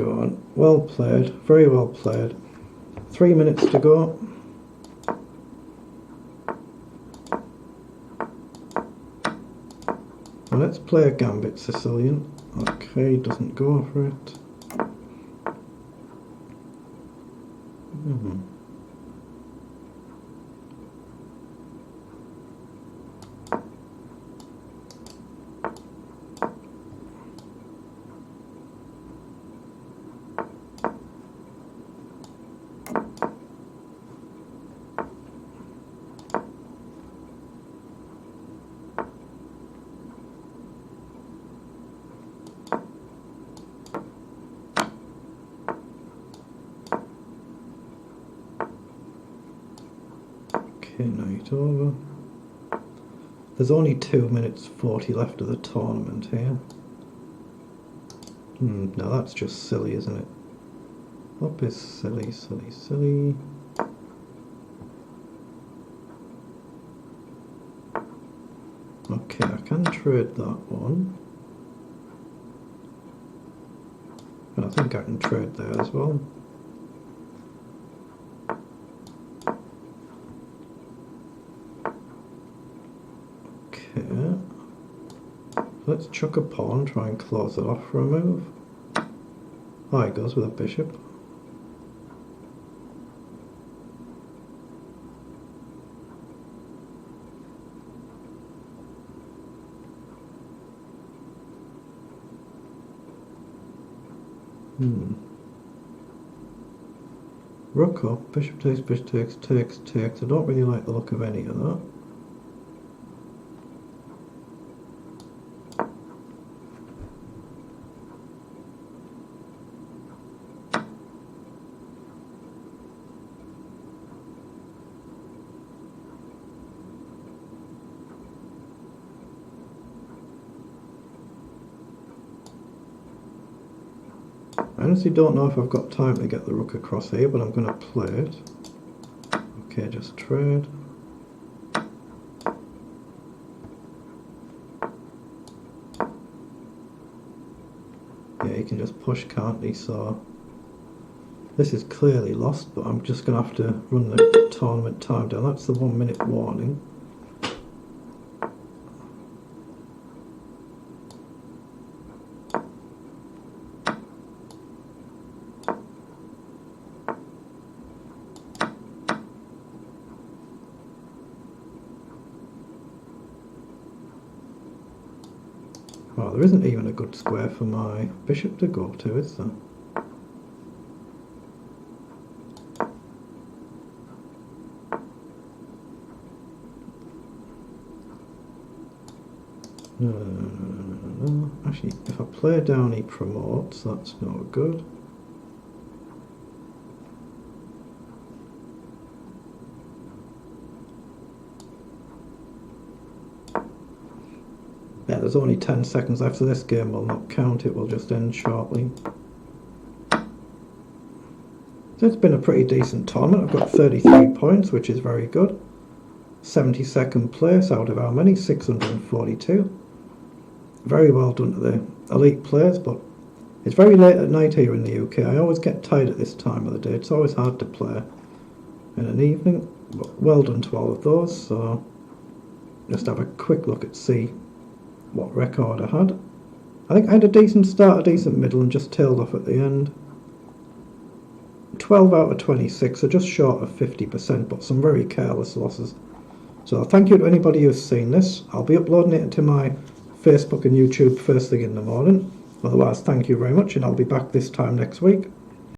go on. Well played, very well played. 3 minutes to go. Well, let's play a gambit, Sicilian. Okay, doesn't go for it. Okay, night over. There's only 2 minutes 40 left of the tournament here. Now that's just silly, isn't it? Up is silly, silly, silly. Okay, I can trade that one. And I think I can trade there as well. Okay. Let's chuck a pawn, try and close it off for a move. Oh, he goes with a bishop. Rook up, bishop takes, takes. I don't really like the look of any of that. I honestly don't know if I've got time to get the rook across here, but I'm going to play it. Okay, just trade. Yeah, he can just push, can't he? So this is clearly lost, but I'm just going to have to run the tournament time down. That's the 1 minute warning. Oh, there isn't even a good square for my bishop to go to, is there? No. Actually, if I play down, he promotes. That's no good. Yeah, there's only 10 seconds left, so this game will not count. It will just end shortly. So it's been a pretty decent tournament. I've got 33 points, which is very good. 72nd place out of how many? 642. Very well done to the elite players, but it's very late at night here in the UK. I always get tired at this time of the day. It's always hard to play in an evening, but well done to all of those. So just have a quick look at see what record I had. I think I had a decent start, a decent middle, and just tailed off at the end. 12 out of 26, so just short of 50%, but some very careless losses. So thank you to anybody who's seen this. I'll be uploading it to my Facebook and YouTube first thing in the morning. Otherwise, thank you very much, and I'll be back this time next week.